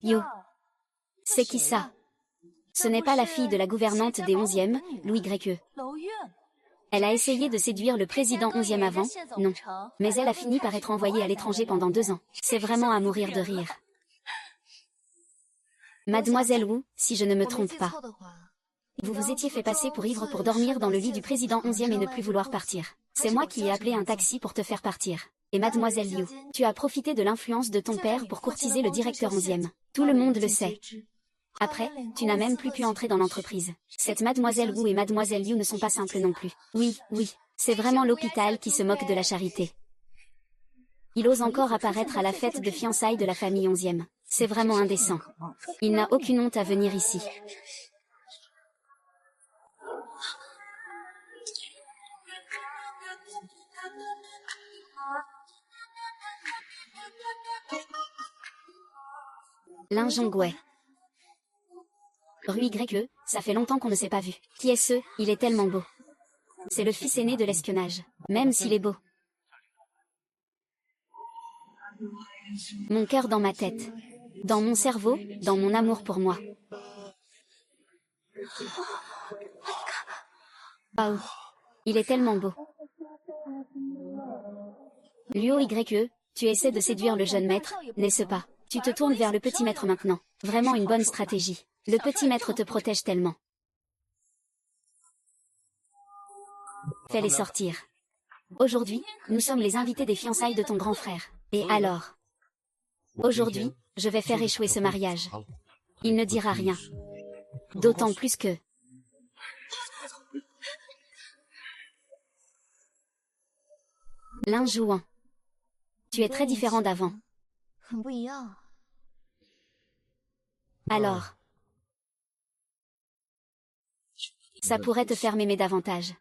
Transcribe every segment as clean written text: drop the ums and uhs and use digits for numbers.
Yo. C'est qui ça? Ce n'est pas la fille de la gouvernante des 11e, Louis YE. Elle a essayé de séduire le président 11e avant, non. Mais elle a fini par être envoyée à l'étranger pendant 2 ans. C'est vraiment à mourir de rire. Mademoiselle Wu, si je ne me trompe pas. Vous vous étiez fait passer pour ivre pour dormir dans le lit du président 11e et ne plus vouloir partir. C'est moi qui ai appelé un taxi pour te faire partir. Et mademoiselle Liu, tu as profité de l'influence de ton père pour courtiser le directeur 11e. Tout le monde le sait. Après, tu n'as même plus pu entrer dans l'entreprise. Cette mademoiselle Wu et mademoiselle Liu ne sont pas simples non plus. Oui, c'est vraiment l'hôpital qui se moque de la charité. Il ose encore apparaître à la fête de fiançailles de la famille 11e. C'est vraiment indécent. Il n'a aucune honte à venir ici. Lin Zhongwei. Rue YE, ça fait longtemps qu'on ne s'est pas vu. Qui est ce? Il est tellement beau. C'est le fils aîné de l'espionnage. Même s'il est beau. Mon cœur dans ma tête. Dans mon cerveau, dans mon amour pour moi. Oh. Il est tellement beau. Luo YE, tu essaies de séduire le jeune maître, n'est-ce pas? Tu te tournes vers le petit maître maintenant. Vraiment une bonne stratégie. Le petit maître te protège tellement. Fais-les sortir. Aujourd'hui, nous sommes les invités des fiançailles de ton grand frère. Et alors? Aujourd'hui, je vais faire échouer ce mariage. Il ne dira rien. D'autant plus que... Lin Zhuan. Tu es très différent d'avant. Alors. Ça pourrait te faire m'aimer davantage.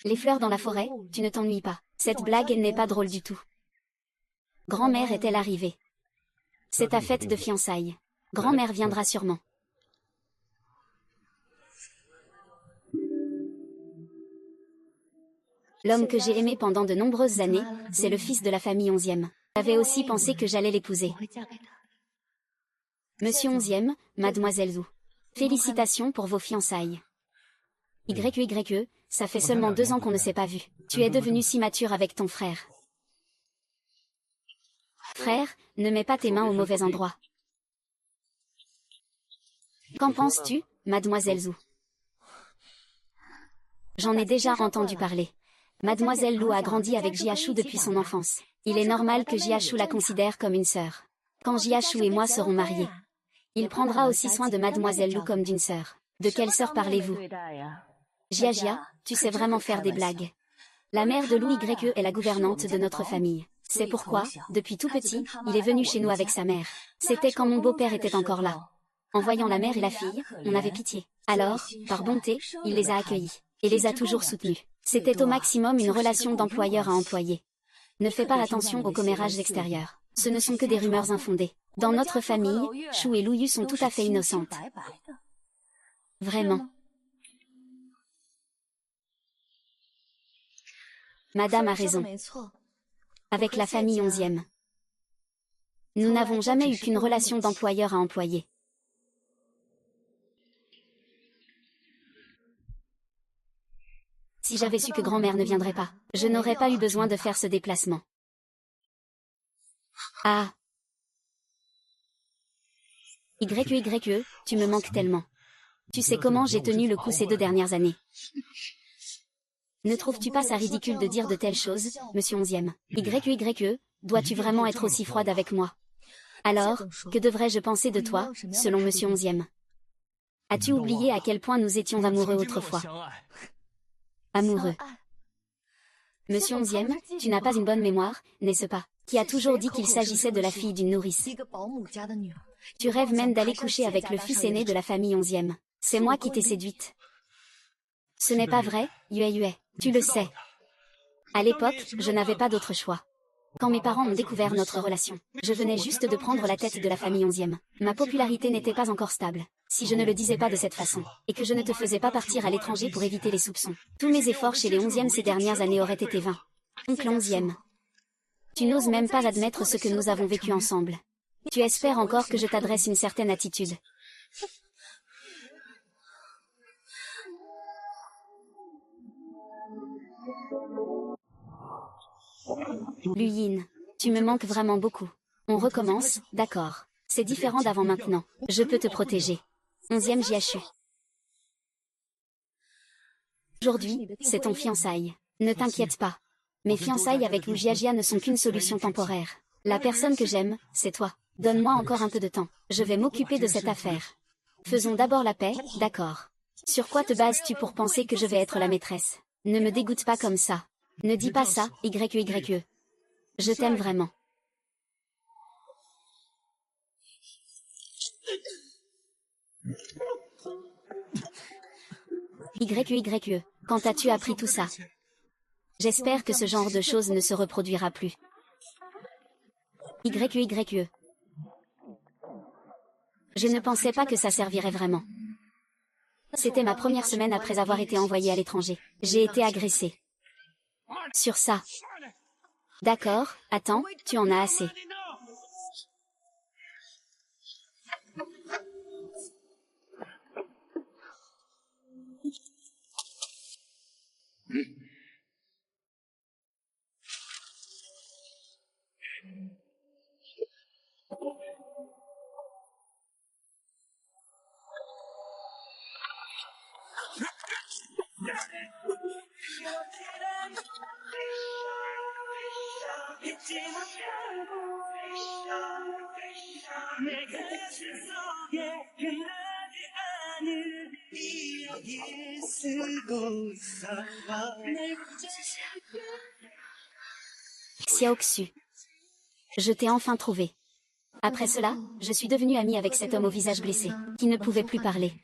Les fleurs dans la forêt, tu ne t'ennuies pas. Cette blague n'est pas drôle du tout. Grand-mère est-elle arrivée? C'est ta fête de fiançailles. Grand-mère viendra sûrement. L'homme que j'ai aimé pendant de nombreuses années, c'est le fils de la famille 11e. J'avais aussi pensé que j'allais l'épouser. Monsieur 11e, mademoiselle Zhu. Félicitations pour vos fiançailles. YE, ça fait seulement 2 ans qu'on ne s'est pas vu. Tu es devenu si mature avec ton frère. Frère, ne mets pas tes mains au mauvais endroit. Qu'en penses-tu, mademoiselle Zhu? J'en ai déjà entendu parler. Mademoiselle Lu a grandi avec Jiashu depuis son enfance. Il est normal que Jiashu la considère comme une sœur. Quand Jiashu et moi serons mariés, il prendra aussi soin de mademoiselle Lu comme d'une sœur. De quelle sœur parlez-vous? Jia, tu sais vraiment faire des blagues. La mère de Lu YE est la gouvernante de notre famille. C'est pourquoi, depuis tout petit, il est venu chez nous avec sa mère. C'était quand mon beau-père était encore là. En voyant la mère et la fille, on avait pitié. Alors, par bonté, il les a accueillis. Et les a toujours soutenus. C'était au maximum une relation d'employeur à employé. Ne fais pas attention aux commérages extérieurs. Ce ne sont que des rumeurs infondées. Dans notre famille, Shu et Luyu sont tout à fait innocentes. Vraiment. Madame a raison. Avec la famille 11e. Nous n'avons jamais eu qu'une relation d'employeur à employé. Si j'avais su que grand-mère ne viendrait pas, je n'aurais pas eu besoin de faire ce déplacement. Ah. YE, tu me manques tellement. Tu sais comment j'ai tenu le coup ces 2 dernières années. Ne trouves-tu pas ça ridicule de dire de telles choses, monsieur 11e? YE, dois-tu vraiment être aussi froide avec moi? Alors, que devrais-je penser de toi, selon monsieur 11e? As-tu oublié à quel point nous étions amoureux autrefois? Amoureux. Monsieur 11e, tu n'as pas une bonne mémoire, n'est-ce pas? Qui a toujours dit qu'il s'agissait de la fille d'une nourrice. Tu rêves même d'aller coucher avec le fils aîné de la famille 11e. C'est moi qui t'ai séduite. Ce n'est pas vrai, Yue. Tu le sais. À l'époque, je n'avais pas d'autre choix. Quand mes parents ont découvert notre relation, je venais juste de prendre la tête de la famille 11e. Ma popularité n'était pas encore stable. Si je ne le disais pas de cette façon, et que je ne te faisais pas partir à l'étranger pour éviter les soupçons, tous mes efforts chez les 11e ces dernières années auraient été vains. Oncle 11e. Tu n'oses même pas admettre ce que nous avons vécu ensemble. Tu espères encore que je t'adresse une certaine attitude. Luyin, tu me manques vraiment beaucoup. On recommence, d'accord. C'est différent d'avant maintenant. Je peux te protéger. 11e Jiachu. Aujourd'hui, c'est ton fiançailles. Ne t'inquiète pas. Mes fiançailles avec Wu Jiajia ne sont qu'une solution temporaire. La personne que j'aime, c'est toi. Donne-moi encore un peu de temps. Je vais m'occuper de cette affaire. Faisons d'abord la paix, d'accord. Sur quoi te bases-tu pour penser que je vais être la maîtresse? Ne me dégoûte pas comme ça. Ne dis pas ça, YE. Je t'aime vraiment. YE. Quand as-tu appris tout ça? J'espère que ce genre de choses ne se reproduira plus. YE. Je ne pensais pas que ça servirait vraiment. C'était ma première semaine après avoir été envoyée à l'étranger. J'ai été agressée. Sur ça. D'accord, attends, tu en as assez. Xiaoxu. Je t'ai enfin trouvé. Après cela, je suis devenue amie avec cet homme au visage blessé, qui ne pouvait plus parler.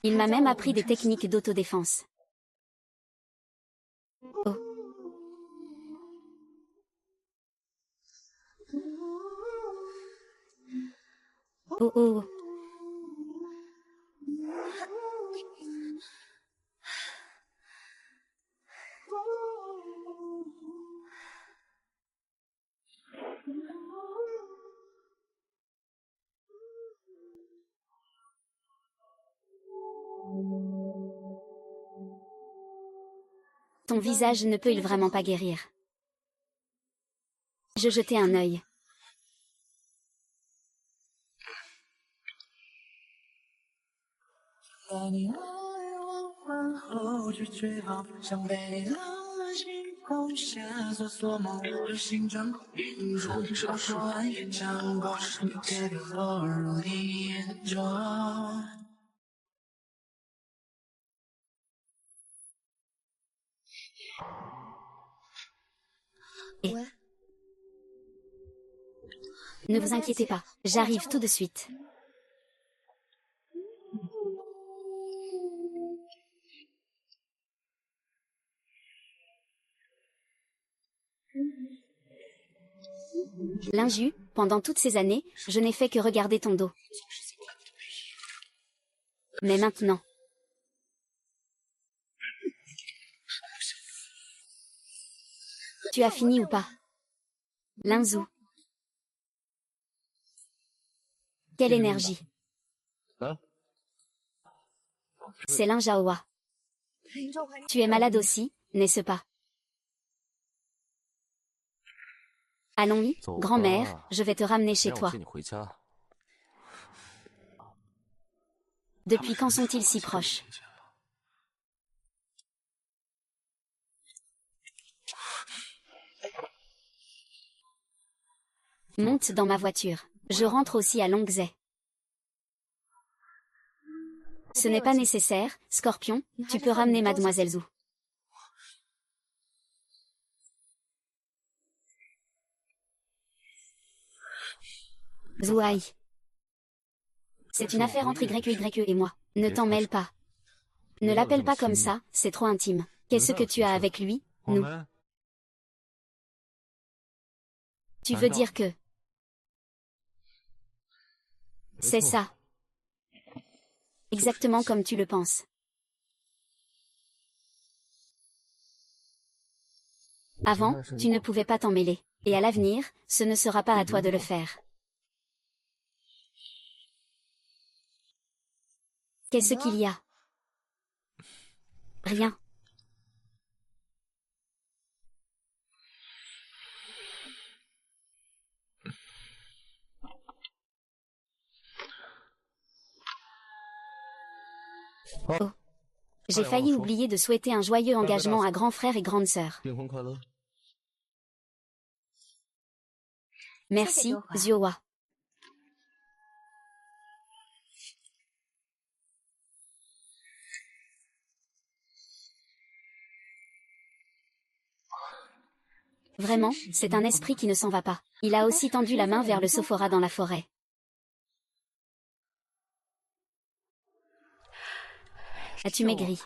Il m'a même appris des techniques d'autodéfense. Oh. Oh oh. Ton visage ne peut-il vraiment pas guérir? Je jetai un œil. Et... Ne vous inquiétez pas, j'arrive tout de suite. Linju, pendant toutes ces années, je n'ai fait que regarder ton dos. Mais maintenant... Tu as fini ou pas? Linzu. Quelle énergie. C'est Lin Zhaohua. Tu es malade aussi, n'est-ce pas? Allons-y, grand-mère, je vais te ramener chez toi. Depuis quand sont-ils si proches? Monte dans ma voiture. Je rentre aussi à Longzhe. Ce n'est pas nécessaire, Scorpion, tu peux ramener Mademoiselle Zhu. Zhuai. C'est une affaire entre YE et moi. Ne t'en mêle pas. Ne l'appelle pas comme ça, c'est trop intime. Qu'est-ce que tu as avec lui, nous? Tu veux dire que... C'est ça. Exactement comme tu le penses. Avant, tu ne pouvais pas t'en mêler. Et à l'avenir, ce ne sera pas à toi de le faire. Qu'est-ce qu'il y a? Rien. Oh. J'ai failli oublier de souhaiter un joyeux engagement à grand frère et grande sœur. Merci, Ziowa. Vraiment, c'est un esprit qui ne s'en va pas. Il a aussi tendu la main vers le Sophora dans la forêt. As-tu maigri?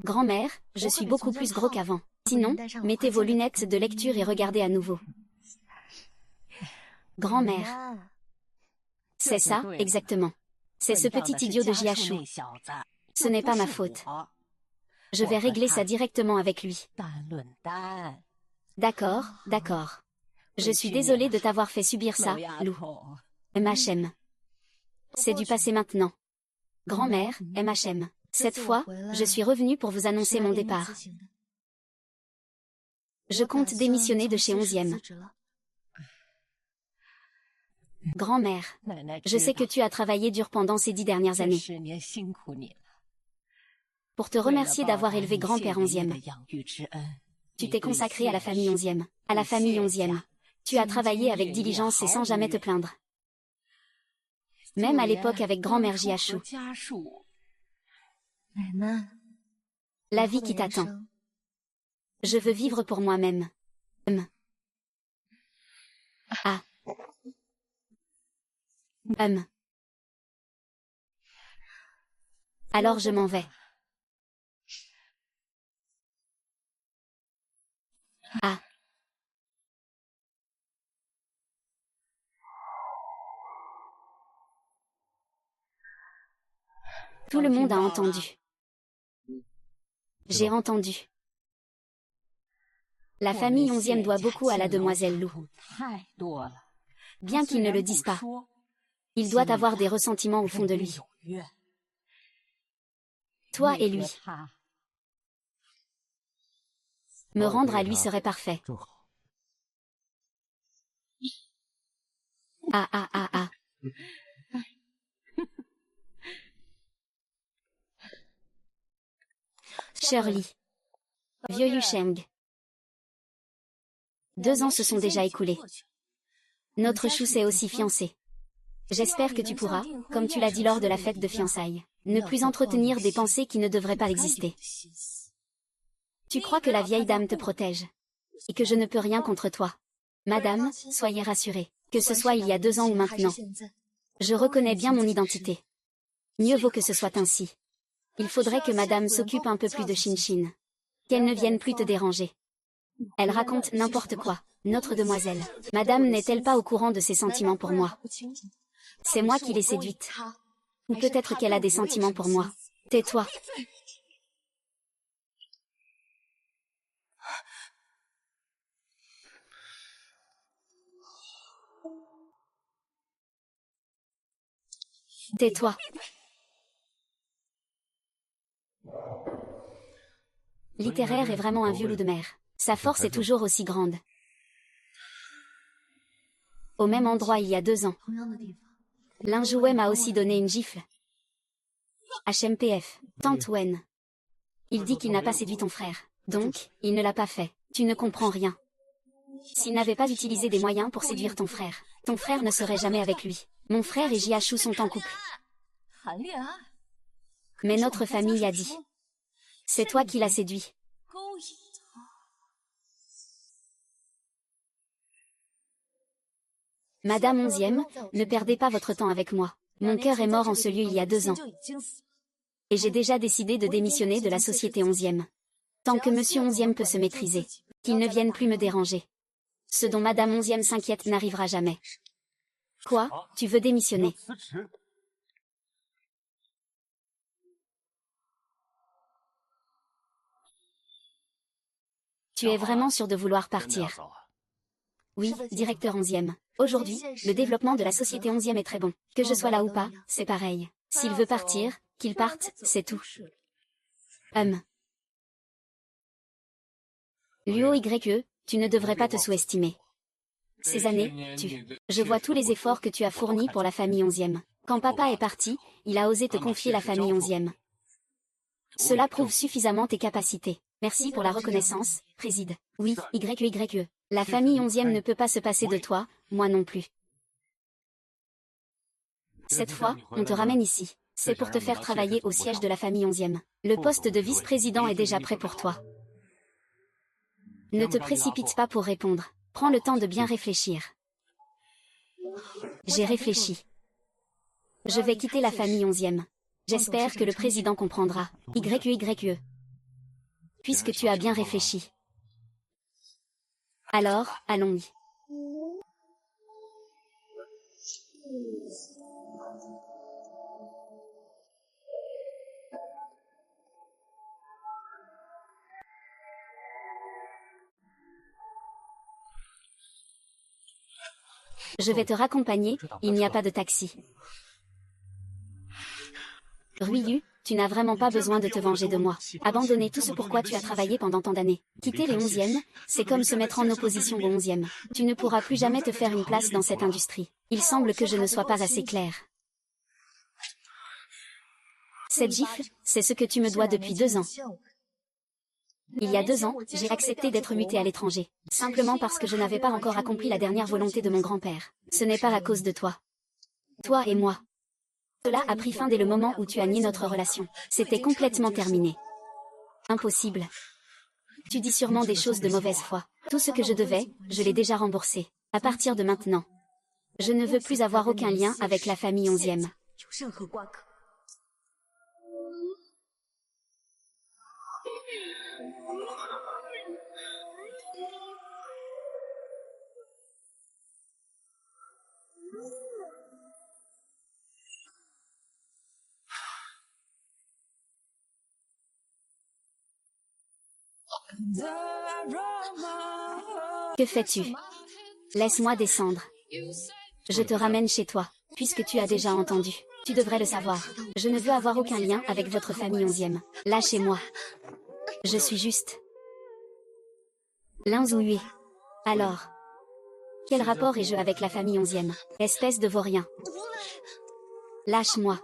Grand-mère, je suis beaucoup plus gros qu'avant. Sinon, mettez vos lunettes de lecture et regardez à nouveau. Grand-mère. C'est ça, exactement. C'est ce petit idiot de Jiashu. Ce n'est pas ma faute. Je vais régler ça directement avec lui. D'accord, d'accord. Je suis désolée de t'avoir fait subir ça, Lou. MHM. C'est du passé maintenant. Grand-mère, MHM. Cette fois, je suis revenue pour vous annoncer mon départ. Je compte démissionner de chez 11e. Grand-mère, je sais que tu as travaillé dur pendant ces 10 dernières années. Pour te remercier d'avoir élevé grand-père 11e. Tu t'es consacré à la famille 11e. À la famille 11e. Tu as travaillé avec diligence et sans jamais te plaindre. Même à l'époque avec grand-mère Jiashu. La vie qui t'attend. Je veux vivre pour moi-même. Ah. Alors je m'en vais. Ah. Tout le monde a entendu. J'ai entendu. La famille 11e doit beaucoup à la demoiselle Lou. Bien qu'il ne le dise pas. Il doit avoir des ressentiments au fond de lui. Toi et lui. Me rendre à lui serait parfait. Ah ah ah ah. Shirley. Vieux Yusheng. 2 ans se sont déjà écoulés. Notre chou s'est aussi fiancé. J'espère que tu pourras, comme tu l'as dit lors de la fête de fiançailles, ne plus entretenir des pensées qui ne devraient pas exister. Tu crois que la vieille dame te protège et que je ne peux rien contre toi. Madame, soyez rassurée, que ce soit il y a 2 ans ou maintenant. Je reconnais bien mon identité. Mieux vaut que ce soit ainsi. Il faudrait que madame s'occupe un peu plus de Shin-Shin. Qu'elle ne vienne plus te déranger. Elle raconte n'importe quoi, notre demoiselle. Madame n'est-elle pas au courant de ses sentiments pour moi? C'est moi qui l'ai séduite. Ou peut-être qu'elle a des sentiments pour moi. Tais-toi. Tais-toi. Littéraire est vraiment un vieux loup de mer. Sa force est toujours aussi grande. Au même endroit il y a 2 ans. Linjouet m'a aussi donné une gifle. HMPF. Tante Wen. Il dit qu'il n'a pas séduit ton frère. Donc, il ne l'a pas fait. Tu ne comprends rien. S'il n'avait pas utilisé des moyens pour séduire ton frère ne serait jamais avec lui. Mon frère et Jiashu sont en couple. Mais notre famille a dit. C'est toi qui l'as séduit. Madame 11e, ne perdez pas votre temps avec moi. Mon cœur est mort en ce lieu il y a 2 ans. Et j'ai déjà décidé de démissionner de la société 11e. Tant que monsieur 11e peut se maîtriser, qu'il ne vienne plus me déranger. Ce dont madame 11e s'inquiète n'arrivera jamais. Quoi, tu veux démissionner? Tu es vraiment sûr de vouloir partir? Oui, directeur 11e. Aujourd'hui, le développement de la société 11e est très bon. Que je sois là ou pas, c'est pareil. S'il veut partir, qu'il parte, c'est tout. Luo YE, tu ne devrais pas te sous-estimer. Ces années, je vois tous les efforts que tu as fournis pour la famille 11e. Quand papa est parti, il a osé te confier la famille 11e. Cela prouve suffisamment tes capacités. Merci pour la reconnaissance, préside. Oui, YE. La famille 11e ne peut pas se passer de toi, moi non plus. Cette fois, on te ramène ici. C'est pour te faire travailler au siège de la famille 11e. Le poste de vice-président est déjà prêt pour toi. Ne te précipite pas pour répondre. Prends le temps de bien réfléchir. J'ai réfléchi. Je vais quitter la famille 11e. J'espère que le président comprendra. YE. Puisque tu as bien réfléchi. Alors, allons-y. Je vais te raccompagner, il n'y a pas de taxi. Ruyu, tu n'as vraiment pas besoin de te venger de moi. Abandonner tout ce pourquoi tu as travaillé pendant tant d'années. Quitter les 11e, c'est comme se mettre en opposition aux 11e. Tu ne pourras plus jamais te faire une place dans cette industrie. Il semble que je ne sois pas assez claire. Cette gifle, c'est ce que tu me dois depuis 2 ans. Il y a 2 ans, j'ai accepté d'être muté à l'étranger. Simplement parce que je n'avais pas encore accompli la dernière volonté de mon grand-père. Ce n'est pas à cause de toi. Toi et moi. Cela a pris fin dès le moment où tu as nié notre relation. C'était complètement terminé. Impossible. Tu dis sûrement des choses de mauvaise foi. Tout ce que je devais, je l'ai déjà remboursé. À partir de maintenant. Je ne veux plus avoir aucun lien avec la famille 11e. Que fais-tu? Laisse-moi descendre. Je te ramène chez toi, puisque tu as déjà entendu. Tu devrais le savoir. Je ne veux avoir aucun lien avec votre famille 11e. Lâchez-moi. Je suis juste Linzoué. Alors, quel rapport ai-je avec la famille 11e? Espèce de vaurien. Lâche-moi.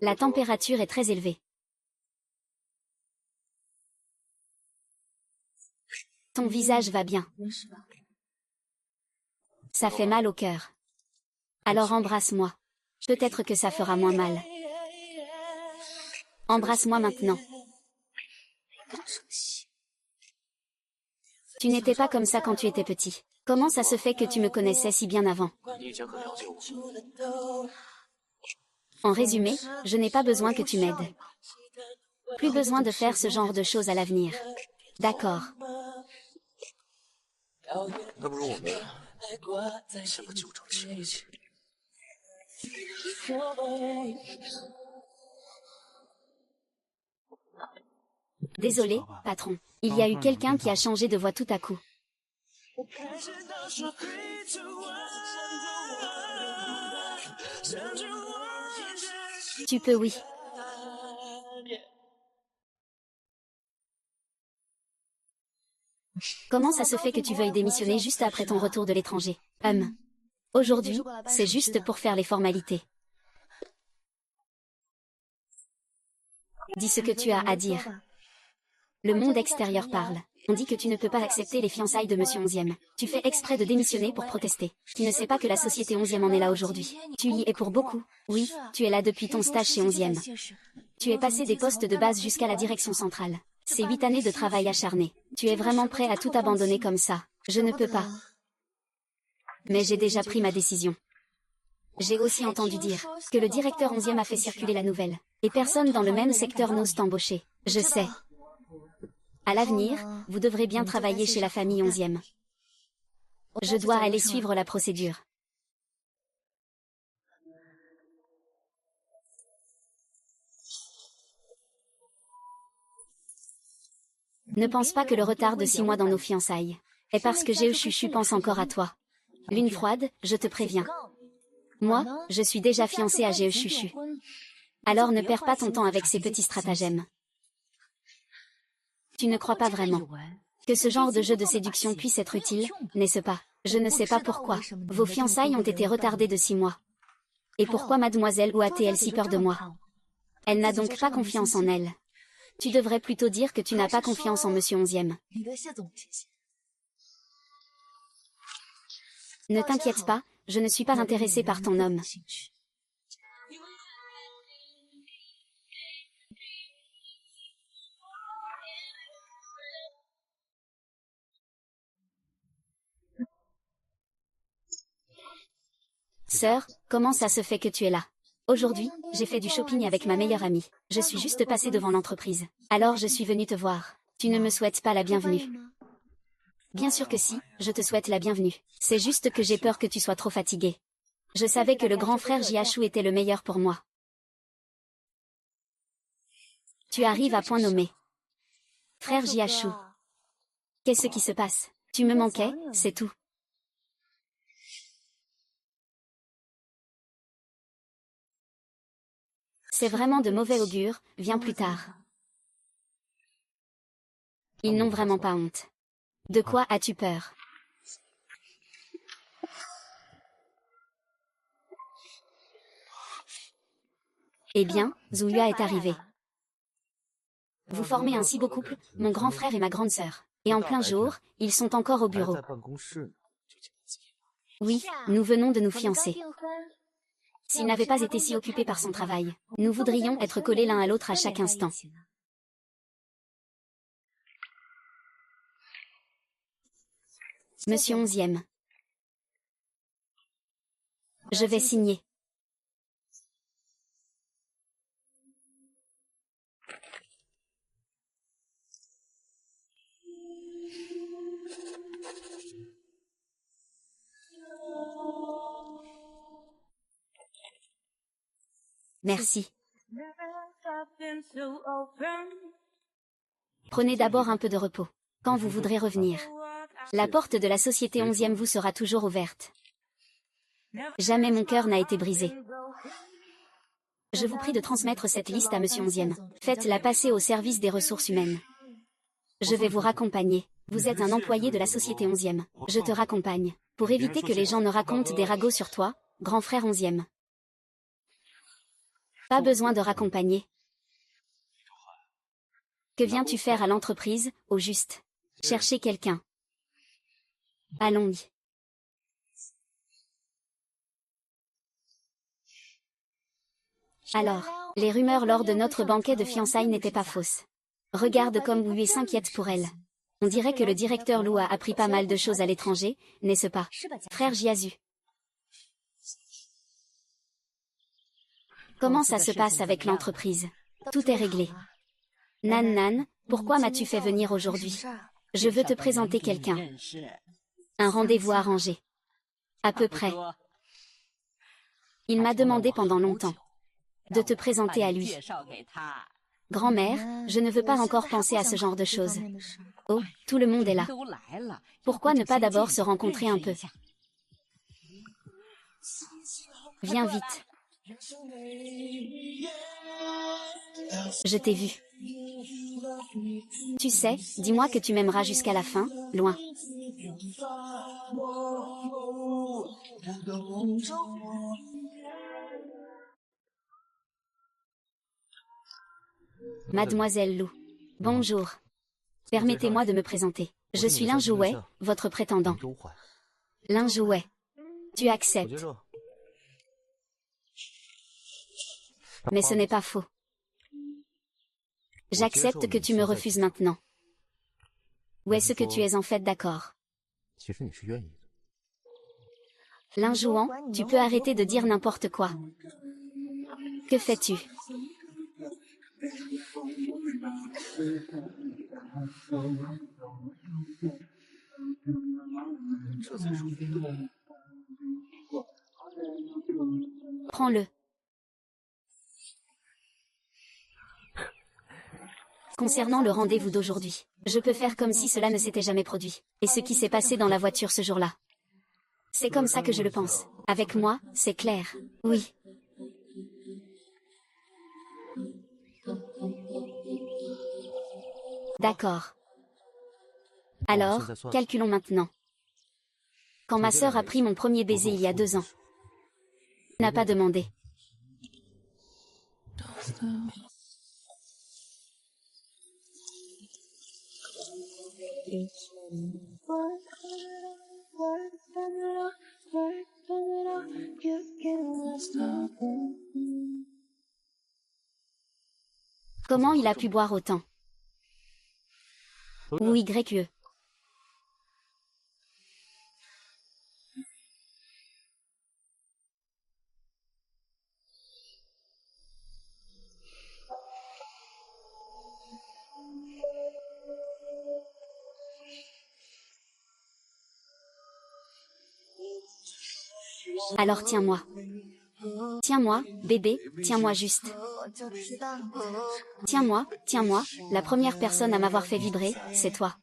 La température est très élevée. Ton visage va bien. Ça fait mal au cœur. Alors embrasse-moi. Peut-être que ça fera moins mal. Embrasse-moi maintenant. Tu n'étais pas comme ça quand tu étais petit. Comment ça se fait que tu me connaissais si bien avant? En résumé, je n'ai pas besoin que tu m'aides. Plus besoin de faire ce genre de choses à l'avenir. D'accord. Désolé, patron. Il y a eu quelqu'un qui a changé de voix tout à coup. Tu peux, oui. Comment ça se fait que tu veuilles démissionner juste après ton retour de l'étranger? Aujourd'hui, c'est juste pour faire les formalités. Dis ce que tu as à dire. Le monde extérieur parle. On dit que tu ne peux pas accepter les fiançailles de Monsieur 11e. Tu fais exprès de démissionner pour protester. Tu ne sais pas que la société 11e en est là aujourd'hui. Tu y es pour beaucoup. Oui, tu es là depuis ton stage chez 11e. Tu es passé des postes de base jusqu'à la direction centrale. C'est 8 années de travail acharné. Tu es vraiment prêt à tout abandonner comme ça? Je ne peux pas. Mais j'ai déjà pris ma décision. J'ai aussi entendu dire que le directeur 11e a fait circuler la nouvelle. Et personne dans le même secteur n'ose t'embaucher. Je sais. À l'avenir, vous devrez bien travailler chez la famille 11e. Je dois aller suivre la procédure. Ne pense pas que le retard de 6 mois dans nos fiançailles est parce que Chuchu pense encore à toi. Lune froide, je te préviens. Moi, je suis déjà fiancée à Chuchu. Alors ne perds pas ton temps avec ces petits stratagèmes. Tu ne crois pas vraiment que ce genre de jeu de séduction puisse être utile, n'est-ce pas? Je ne sais pas pourquoi. Vos fiançailles ont été retardées de 6 mois. Et pourquoi mademoiselle Wu a-t-elle si peur de moi? Elle n'a donc pas confiance en elle. Tu devrais plutôt dire que tu n'as pas confiance en Monsieur Onzième. Ne t'inquiète pas, je ne suis pas intéressée par ton homme. Sœur, comment ça se fait que tu es là? Aujourd'hui, j'ai fait du shopping avec ma meilleure amie. Je suis juste passée devant l'entreprise. Alors je suis venue te voir. Tu ne me souhaites pas la bienvenue? Bien sûr que si, je te souhaite la bienvenue. C'est juste que j'ai peur que tu sois trop fatiguée. Je savais que le grand frère Jiachou était le meilleur pour moi. Tu arrives à point nommé. Frère Jiachou. Qu'est-ce qui se passe? Tu me manquais, c'est tout. C'est vraiment de mauvais augure, viens plus tard. Ils n'ont vraiment pas honte. De quoi as-tu peur? Eh bien, Zouya est arrivé. Vous formez un si beau couple, mon grand frère et ma grande sœur. Et en plein jour, ils sont encore au bureau. Oui, nous venons de nous fiancer. S'il n'avait pas été si occupé par son travail, nous voudrions être collés l'un à l'autre à chaque instant. Monsieur Onzième. Je vais signer. Merci. Prenez d'abord un peu de repos. Quand vous voudrez revenir. La porte de la société 11e vous sera toujours ouverte. Jamais mon cœur n'a été brisé. Je vous prie de transmettre cette liste à Monsieur 11e. Faites-la passer au service des ressources humaines. Je vais vous raccompagner. Vous êtes un employé de la société 11e. Je te raccompagne. Pour éviter que les gens ne racontent des ragots sur toi, grand frère 11e. Pas besoin de raccompagner. Que viens-tu faire à l'entreprise, au juste? Chercher quelqu'un. Allons-y. Alors, les rumeurs lors de notre banquet de fiançailles n'étaient pas fausses. Regarde comme Wu s'inquiète pour elle. On dirait que le directeur Lou a appris pas mal de choses à l'étranger, n'est-ce pas, frère Jiazu? Comment ça se passe avec l'entreprise? Tout est réglé. Nan Nan, pourquoi m'as-tu fait venir aujourd'hui? Je veux te présenter quelqu'un. Un rendez-vous arrangé. À peu près. Il m'a demandé pendant longtemps de te présenter à lui. Grand-mère, je ne veux pas encore penser à ce genre de choses. Oh, tout le monde est là. Pourquoi ne pas d'abord se rencontrer un peu? Viens vite. Je t'ai vu. Tu sais, dis-moi que tu m'aimeras jusqu'à la fin, loin. Mademoiselle Lou. Bonjour. Permettez-moi de me présenter. Je suis Lin Jouet, votre prétendant. Lin Jouet. Tu acceptes. Mais ce n'est pas faux. J'accepte que tu me refuses maintenant. Ou est-ce que tu es en fait d'accord? Lin Jouan, tu peux arrêter de dire n'importe quoi. Que fais-tu? Prends-le. Concernant le rendez-vous d'aujourd'hui, je peux faire comme si cela ne s'était jamais produit. Et ce qui s'est passé dans la voiture ce jour-là. C'est comme ça que je le pense. Avec moi, c'est clair. Oui. D'accord. Alors, calculons maintenant. Quand ma sœur a pris mon premier baiser il y a 2 ans, n'a pas demandé. Comment il a pu boire autant? Ou YE. Alors tiens-moi. Tiens-moi, bébé, tiens-moi juste. Tiens-moi, tiens-moi, la première personne à m'avoir fait vibrer, c'est toi.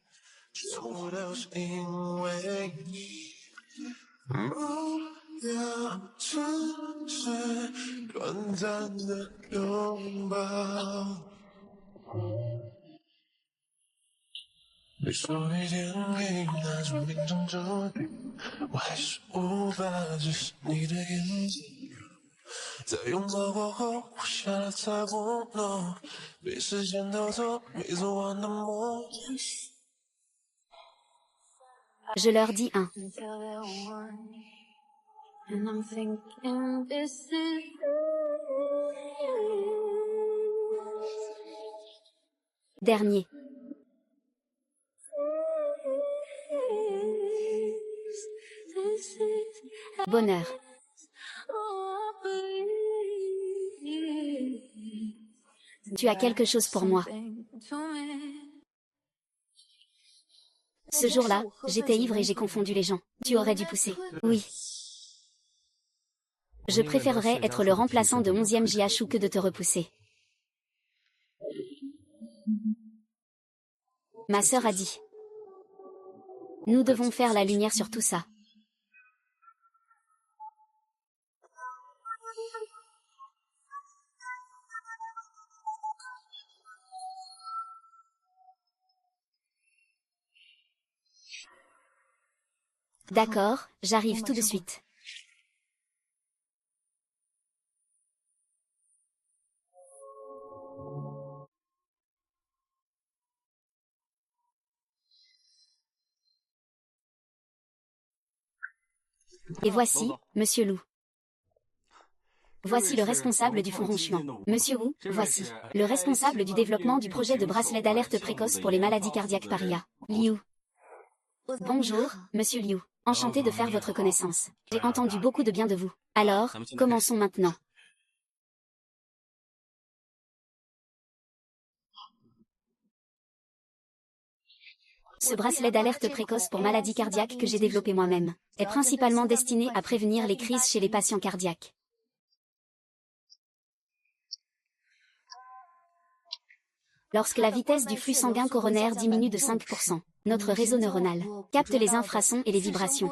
Je leur dis un. Dernier. Bonheur. Tu as quelque chose pour moi. Ce jour-là, j'étais ivre et j'ai confondu les gens. Tu aurais dû pousser. Oui. Je préférerais être le remplaçant de 11e JHU que de te repousser. Ma sœur a dit. Nous devons faire la lumière sur tout ça. D'accord, j'arrive tout de suite. Et voici, Monsieur Lou. Voici le responsable du fonds Ronchement. Monsieur Wu, voici le responsable du développement du projet de bracelet d'alerte précoce pour les maladies cardiaques paria. Liu. Bonjour, Monsieur Liu. Enchanté de faire votre connaissance. J'ai entendu beaucoup de bien de vous. Alors, commençons maintenant. Ce bracelet d'alerte précoce pour maladies cardiaques que j'ai développé moi-même est principalement destiné à prévenir les crises chez les patients cardiaques. Lorsque la vitesse du flux sanguin coronaire diminue de 5%, notre réseau neuronal capte les infrasons et les vibrations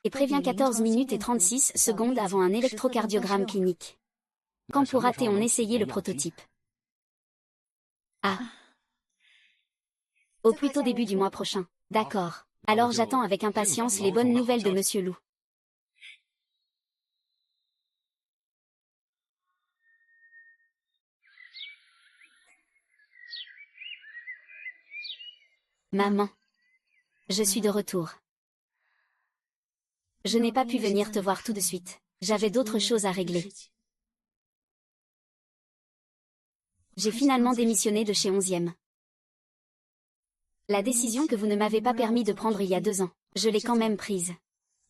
et prévient 14 minutes et 36 secondes avant un électrocardiogramme clinique. Quand pourra-t-on essayer le prototype? Ah. Au plus tôt début du mois prochain. D'accord. Alors j'attends avec impatience les bonnes nouvelles de Monsieur Lou. Maman. Je suis de retour. Je n'ai pas pu venir te voir tout de suite. J'avais d'autres choses à régler. J'ai finalement démissionné de chez 11e. La décision que vous ne m'avez pas permis de prendre il y a 2 ans, je l'ai quand même prise.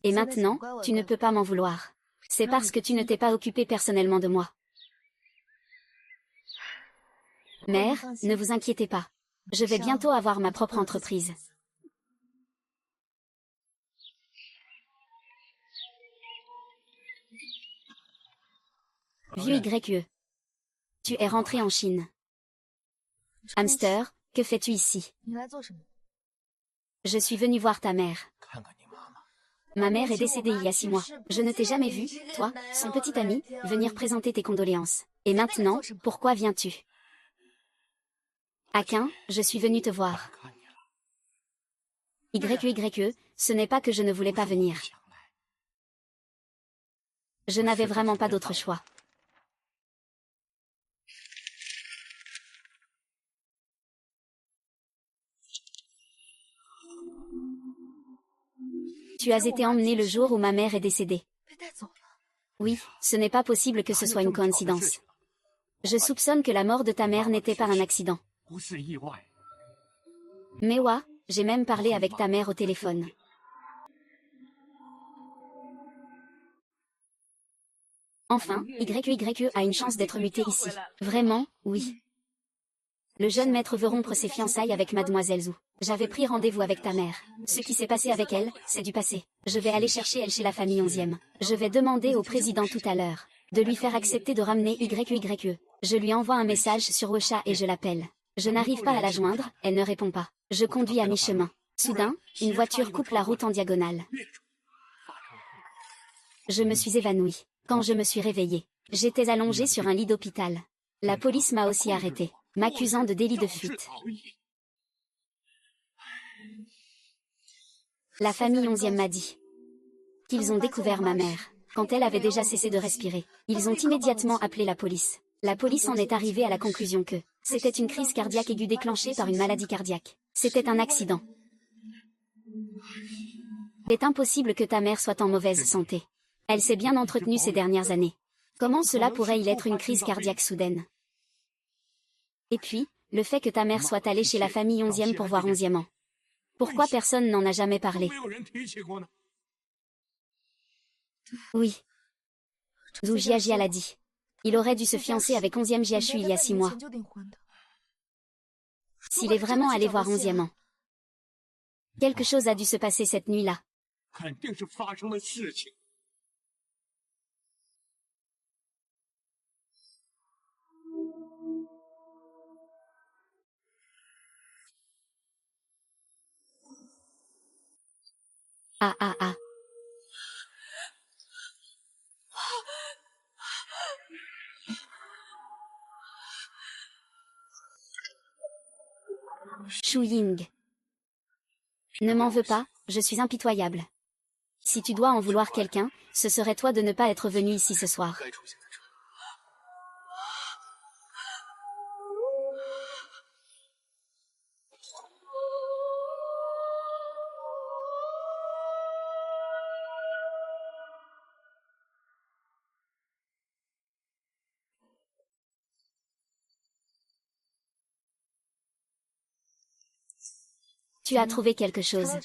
Et maintenant, tu ne peux pas m'en vouloir. C'est parce que tu ne t'es pas occupé personnellement de moi. Mère, ne vous inquiétez pas. Je vais bientôt avoir ma propre entreprise. Vieux YE. Tu es rentré en Chine. Hamster, que fais-tu ici? Je suis venue voir ta mère. Ma mère est décédée il y a 6 mois. Je ne t'ai jamais vu, toi, son petit ami, venir présenter tes condoléances. Et maintenant, pourquoi viens-tu? Akin, je suis venue te voir. YYE, ce n'est pas que je ne voulais pas venir. Je n'avais vraiment pas d'autre choix. Tu as été emmené le jour où ma mère est décédée. Oui, ce n'est pas possible que ce soit une coïncidence. Je soupçonne que la mort de ta mère n'était pas un accident. Mewa, j'ai même parlé avec ta mère au téléphone. Enfin, YYE a une chance d'être muté ici. Vraiment, oui. Le jeune maître veut rompre ses fiançailles avec Mademoiselle Zhu. J'avais pris rendez-vous avec ta mère. Ce qui s'est passé avec elle, c'est du passé. Je vais aller chercher elle chez la famille 11e. Je vais demander au président tout à l'heure de lui faire accepter de ramener YYE. Je lui envoie un message sur WeChat et je l'appelle. Je n'arrive pas à la joindre, elle ne répond pas. Je conduis à mi-chemin. Soudain, une voiture coupe la route en diagonale. Je me suis évanouie. Quand je me suis réveillée, j'étais allongée sur un lit d'hôpital. La police m'a aussi arrêtée, m'accusant de délit de fuite. La famille 11e m'a dit qu'ils ont découvert ma mère, quand elle avait déjà cessé de respirer. Ils ont immédiatement appelé la police. La police en est arrivée à la conclusion que c'était une crise cardiaque aiguë déclenchée par une maladie cardiaque. C'était un accident. C'est impossible que ta mère soit en mauvaise santé. Elle s'est bien entretenue ces dernières années. Comment cela pourrait-il être une crise cardiaque soudaine? Et puis, le fait que ta mère soit allée chez la famille 11e pour voir 11e an. Pourquoi personne n'en a jamais parlé? Oui. Zhu Jiajia l'a dit. Il aurait dû se fiancer avec 11e JHU il y a 6 mois. S'il est vraiment allé voir 11e an. Quelque chose a dû se passer cette nuit-là. Ah ah ah. Shu Ying. Ne m'en veux pas, je suis impitoyable. Si tu dois en vouloir quelqu'un, ce serait toi de ne pas être venu ici ce soir. Tu as trouvé quelque chose.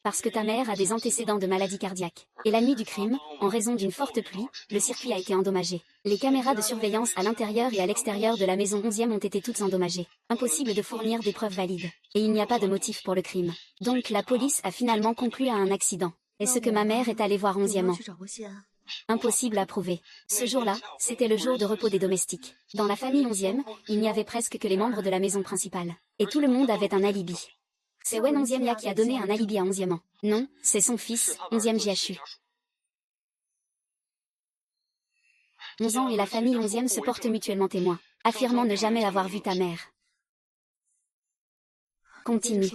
Parce que ta mère a des antécédents de maladie cardiaque. Et la nuit du crime, en raison d'une forte pluie, le circuit a été endommagé. Les caméras de surveillance à l'intérieur et à l'extérieur de la maison 11e ont été toutes endommagées. Impossible de fournir des preuves valides. Et il n'y a pas de motif pour le crime. Donc la police a finalement conclu à un accident. Est-ce que ma mère est allée voir 11e an? Impossible à prouver. Ce jour-là, c'était le jour de repos des domestiques. Dans la famille 11e, il n'y avait presque que les membres de la maison principale. Et tout le monde avait un alibi. C'est Wen 11e Ya qui a donné un alibi à 11e an. Non, c'est son fils, 11e JHU. 11 ans et la famille 11e se portent mutuellement témoins, affirmant ne jamais avoir vu ta mère. Continue.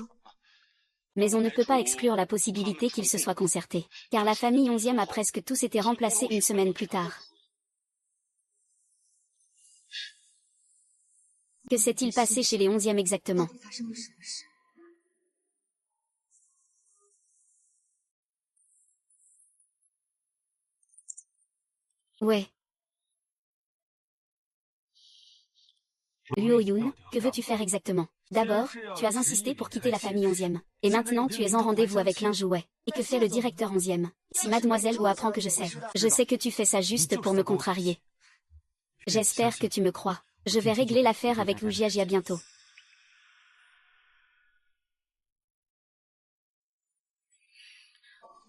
Mais on ne peut pas exclure la possibilité qu'ils se soient concertés, car la famille 11e a presque tous été remplacés une semaine plus tard. Que s'est-il passé chez les 11e exactement? Ouais. Luo Yun, que veux-tu faire exactement? D'abord, tu as insisté pour quitter la famille 11e. Et maintenant tu es en rendez-vous avec Lin Jouet. Et que fait le directeur 11e? Si mademoiselle Wu apprend que je sais que tu fais ça juste pour me contrarier. J'espère que tu me crois. Je vais régler l'affaire avec Wu Jiajia bientôt.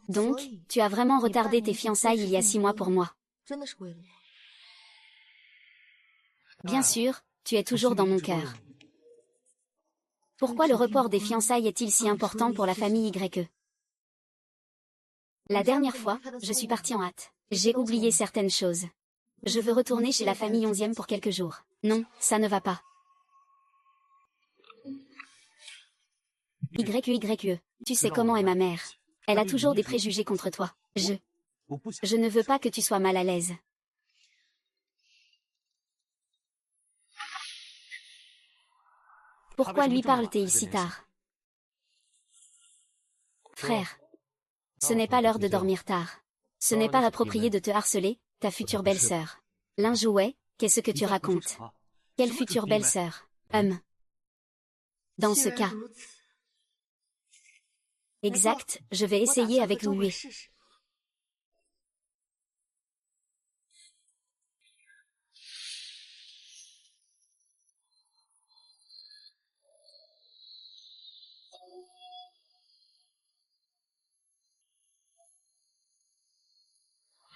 Donc, tu as vraiment retardé tes fiançailles il y a 6 mois pour moi. Bien sûr, tu es toujours dans mon cœur. Pourquoi le report des fiançailles est-il si important pour la famille YE? La dernière fois, je suis partie en hâte. J'ai oublié certaines choses. Je veux retourner chez la famille 11e pour quelques jours. Non, ça ne va pas. YE, tu sais comment est ma mère. Elle a toujours des préjugés contre toi. Je ne veux pas que tu sois mal à l'aise. Pourquoi lui parle-t-il si tard? Frère, ce n'est pas l'heure de dormir tard. Ce n'est pas approprié de te harceler, ta future belle-sœur. Linjouet, qu'est-ce que tu racontes? Quelle future belle-sœur? Dans ce cas. Exact, je vais essayer avec Louis.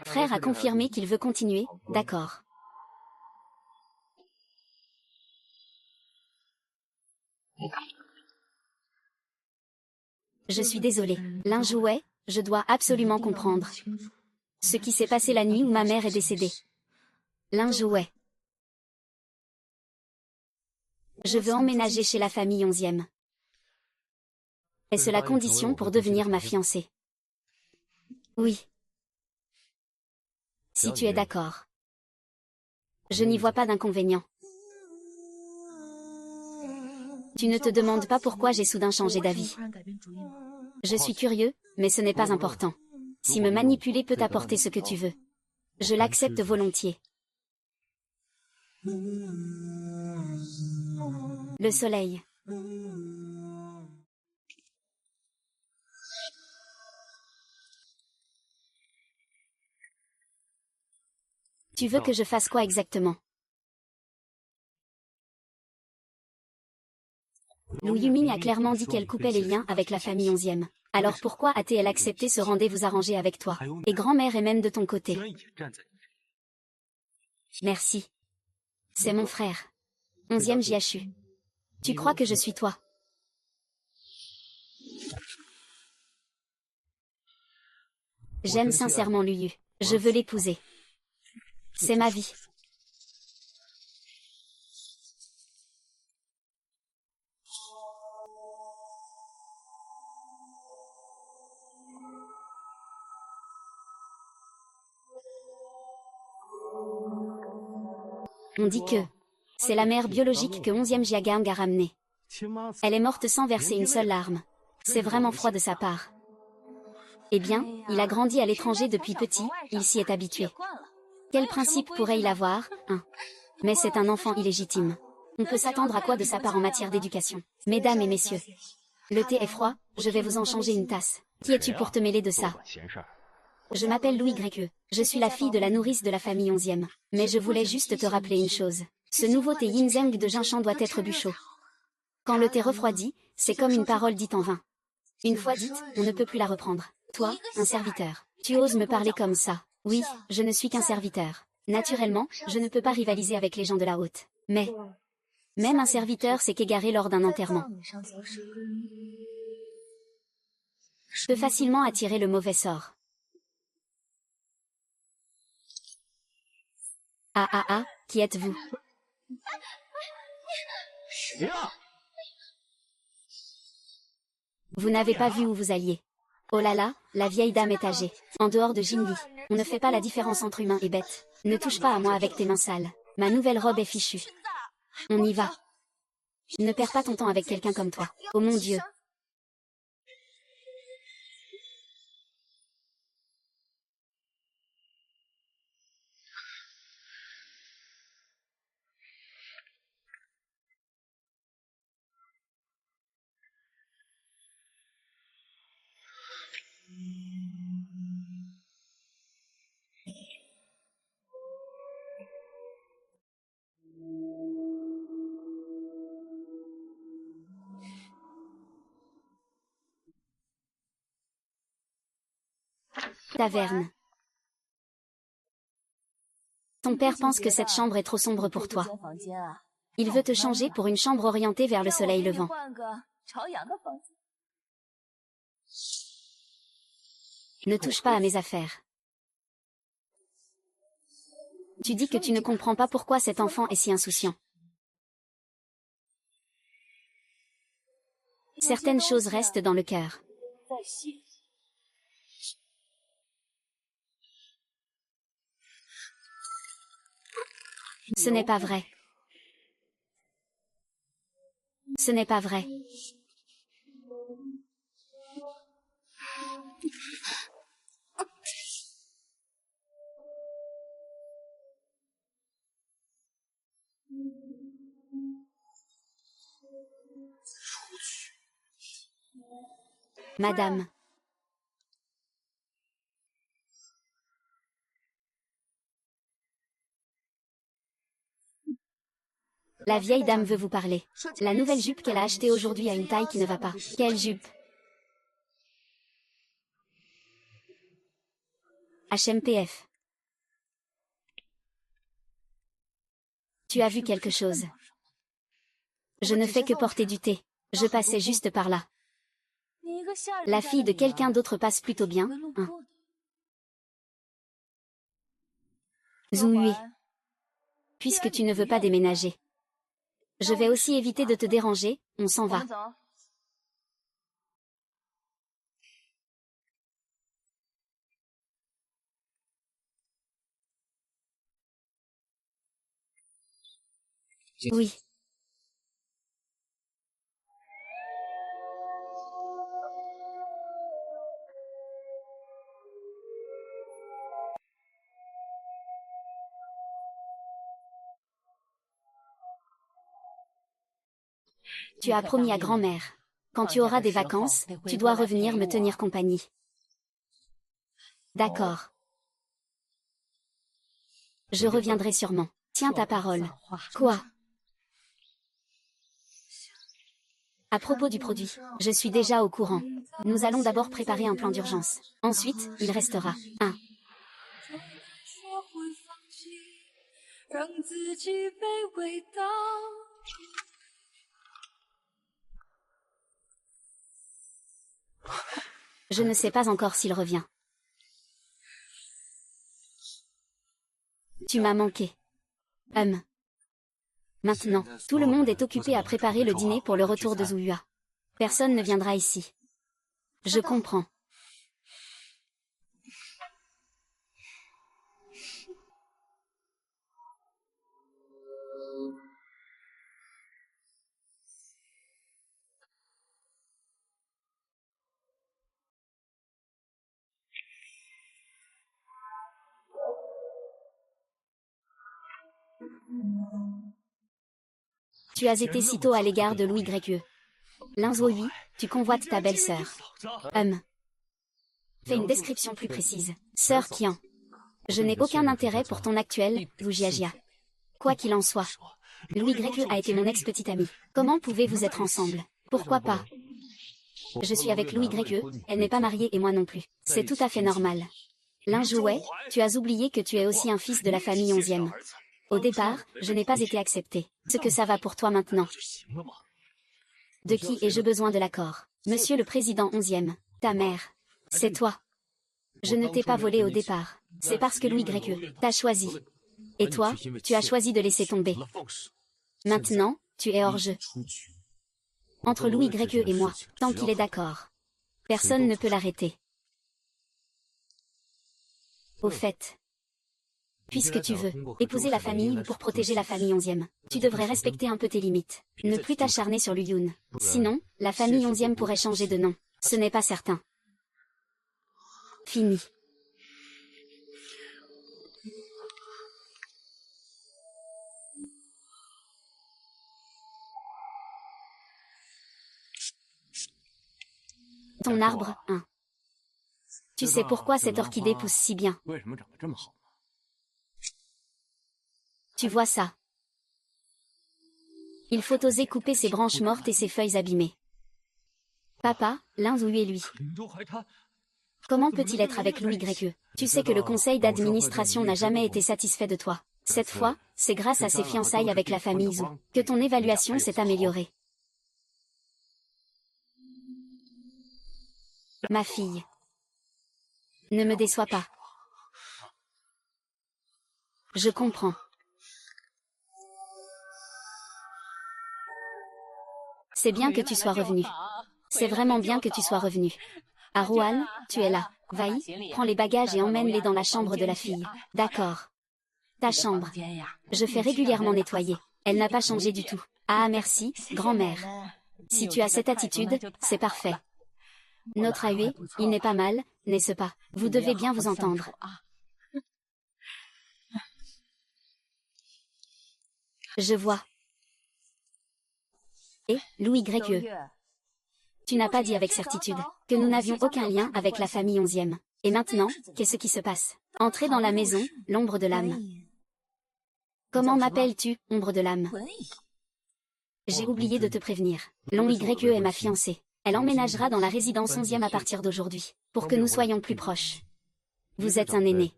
Frère a confirmé qu'il veut continuer, d'accord. Je suis désolée. Linjouet, je dois absolument comprendre ce qui s'est passé la nuit où ma mère est décédée. Linjouet. Je veux emménager chez la famille 11e. Est-ce la condition pour devenir ma fiancée? Oui. Si tu es d'accord. Je n'y vois pas d'inconvénient. Tu ne te demandes pas pourquoi j'ai soudain changé d'avis. Je suis curieux, mais ce n'est pas important. Si me manipuler peut apporter ce que tu veux, je l'accepte volontiers. Le soleil. Tu veux que je fasse quoi exactement? Lou Yuming a clairement dit qu'elle coupait les liens avec la famille 11e. Alors pourquoi a-t-elle accepté ce rendez-vous arrangé avec toi? Et grand-mère est même de ton côté. Merci. C'est mon frère. 11e JHU. Tu crois que je suis toi? J'aime sincèrement Luyu. Je veux l'épouser. C'est ma vie. On dit que c'est la mère biologique que 11e Jiagang a ramenée. Elle est morte sans verser une seule larme. C'est vraiment froid de sa part. Eh bien, il a grandi à l'étranger depuis petit, il s'y est habitué. Quel principe pourrait-il avoir, hein? Mais c'est un enfant illégitime. On peut s'attendre à quoi de sa part en matière d'éducation? Mesdames et messieurs, le thé est froid, je vais vous en changer une tasse. Qui es-tu pour te mêler de ça? Je m'appelle Louis YE. Je suis la fille de la nourrice de la famille 11e. Mais je voulais juste te rappeler une chose. Ce nouveau thé Yinzeng de Jinshan doit être bu chaud. Quand le thé refroidit, c'est comme une parole dite en vain. Une fois dite, on ne peut plus la reprendre. Toi, un serviteur, tu oses me parler comme ça? Oui, je ne suis qu'un serviteur. Naturellement, je ne peux pas rivaliser avec les gens de la haute. Mais, même un serviteur s'est égaré lors d'un enterrement. Peut facilement attirer le mauvais sort. Ah, qui êtes-vous? Vous n'avez pas vu où vous alliez. Oh là là, la vieille dame est âgée. En dehors de Jinli, on ne fait pas la différence entre humain et bête. Ne touche pas à moi avec tes mains sales. Ma nouvelle robe est fichue. On y va. Ne perds pas ton temps avec quelqu'un comme toi. Oh mon Dieu. Taverne. Ton père pense que cette chambre est trop sombre pour toi. Il veut te changer pour une chambre orientée vers le soleil levant. Ne touche pas à mes affaires. Tu dis que tu ne comprends pas pourquoi cet enfant est si insouciant. Certaines choses restent dans le cœur. Ce n'est pas vrai. Ce n'est pas vrai. Madame. La vieille dame veut vous parler. La nouvelle jupe qu'elle a achetée aujourd'hui a une taille qui ne va pas. Quelle jupe? HMPF. Tu as vu quelque chose? Je ne fais que porter du thé. Je passais juste par là. La fille de quelqu'un d'autre passe plutôt bien, hein. Zoué. Puisque tu ne veux pas déménager. Je vais aussi éviter de te déranger, on s'en va. Oui. Tu as promis à grand-mère. Quand tu auras des vacances, tu dois revenir me tenir compagnie. D'accord. Je reviendrai sûrement. Tiens ta parole. Quoi? À propos du produit, je suis déjà au courant. Nous allons d'abord préparer un plan d'urgence. Ensuite, il restera un. Je ne sais pas encore s'il revient. Tu m'as manqué. Maintenant, tout le monde est occupé à préparer le dîner pour le retour de Zouhua. Personne ne viendra ici. Je comprends. Tu as été si tôt à l'égard de Louis Gréquieux. Linzoui, tu convoites ta belle-sœur. Fais une description plus précise. Sœur Qian. Je n'ai aucun intérêt pour ton actuel, Wujiajia. Quoi qu'il en soit. Louis Gréquieux a été mon ex-petite amie. Comment pouvez-vous être ensemble? Pourquoi pas? Je suis avec Louis Gréquieux, elle n'est pas mariée et moi non plus. C'est tout à fait normal. Linjouet, tu as oublié que tu es aussi un fils de la famille 11e. Au départ, je n'ai pas été acceptée. Ce que ça va pour toi maintenant? De qui ai-je besoin de l'accord? Monsieur le président 11e, ta mère. C'est toi. Je ne t'ai pas volé au départ. C'est parce que Louis Gréquieux t'a choisi. Et toi, tu as choisi de laisser tomber. Maintenant, tu es hors jeu. Entre Louis Gréquieux et moi, tant qu'il est d'accord. Personne ne peut l'arrêter. Au fait, puisque tu veux épouser la famille ou pour protéger la famille 11e, tu devrais respecter un peu tes limites. Ne plus t'acharner sur Luyun. Sinon, la famille 11e pourrait changer de nom. Ce n'est pas certain. Fini. Ton arbre, hein. Tu sais pourquoi cette orchidée pousse si bien? Tu vois ça? Il faut oser couper ses branches mortes et ses feuilles abîmées. Papa, Linzoui et lui. Comment peut-il être avec Louis Gréquieux? Tu sais que le conseil d'administration n'a jamais été satisfait de toi. Cette fois, c'est grâce à ses fiançailles avec la famille Zhou que ton évaluation s'est améliorée. Ma fille. Ne me déçois pas. Je comprends. C'est bien que tu sois revenu. C'est vraiment bien que tu sois revenu. Aroual, tu es là. Vaï, prends les bagages et emmène-les dans la chambre de la fille. D'accord. Ta chambre. Je fais régulièrement nettoyer. Elle n'a pas changé du tout. Ah merci, grand-mère. Si tu as cette attitude, c'est parfait. Notre Aue, il n'est pas mal, n'est-ce pas? Vous devez bien vous entendre. Je vois. Et, Louis YE. Tu n'as pas dit avec certitude que nous n'avions aucun lien avec la famille 11e. Et maintenant, qu'est-ce qui se passe? Entrez dans la maison, l'ombre de l'âme. Comment m'appelles-tu, ombre de l'âme? J'ai oublié de te prévenir. Long YE est ma fiancée. Elle emménagera dans la résidence 11e à partir d'aujourd'hui, pour que nous soyons plus proches. Vous êtes un aîné.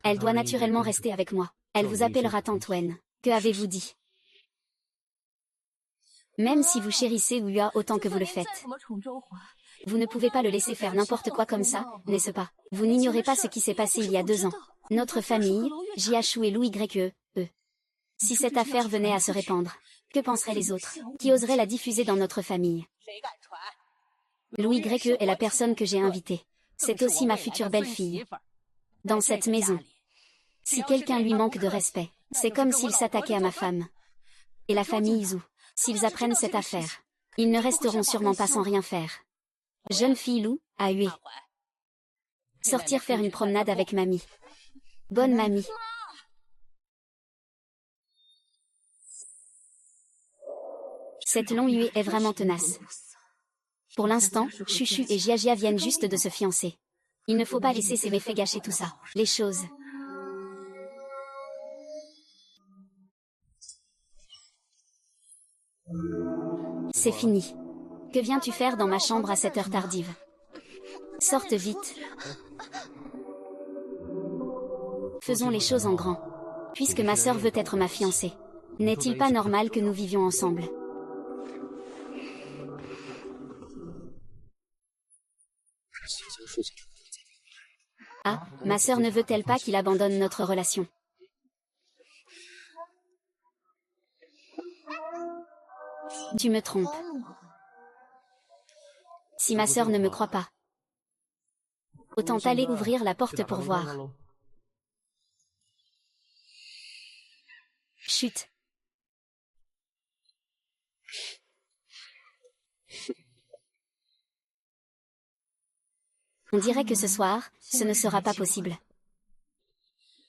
Elle doit naturellement rester avec moi. Elle vous appellera Tante Wen. Que avez-vous dit? Même si vous chérissez Ouya autant que vous le faites. Vous ne pouvez pas le laisser faire n'importe quoi comme ça, n'est-ce pas? Vous n'ignorez pas ce qui s'est passé il y a 2 ans. Notre famille, Jiachou et Louis YE, eux. Si cette affaire venait à se répandre, que penseraient les autres? Qui oserait la diffuser dans notre famille? Louis YE est la personne que j'ai invitée. C'est aussi ma future belle-fille. Dans cette maison. Si quelqu'un lui manque de respect, c'est comme s'il s'attaquait à ma femme. Et la famille Zhou. S'ils apprennent cette affaire, ils ne resteront sûrement pas sans rien faire. Jeune fille Lou, à huer. Sortir faire une promenade avec mamie. Bonne mamie. Cette longue huée est vraiment tenace. Pour l'instant, Chuchu et Jiajia viennent juste de se fiancer. Il ne faut pas laisser ces méfaits gâcher tout ça. Les choses. C'est fini. Que viens-tu faire dans ma chambre à cette heure tardive? Sorte vite. Faisons les choses en grand. Puisque ma sœur veut être ma fiancée. N'est-il pas normal que nous vivions ensemble? Ah, ma sœur ne veut-elle pas qu'il abandonne notre relation? Tu me trompes. Si ma sœur ne me croit pas, autant aller ouvrir la porte pour voir. Chut. On dirait que ce soir, ce ne sera pas possible.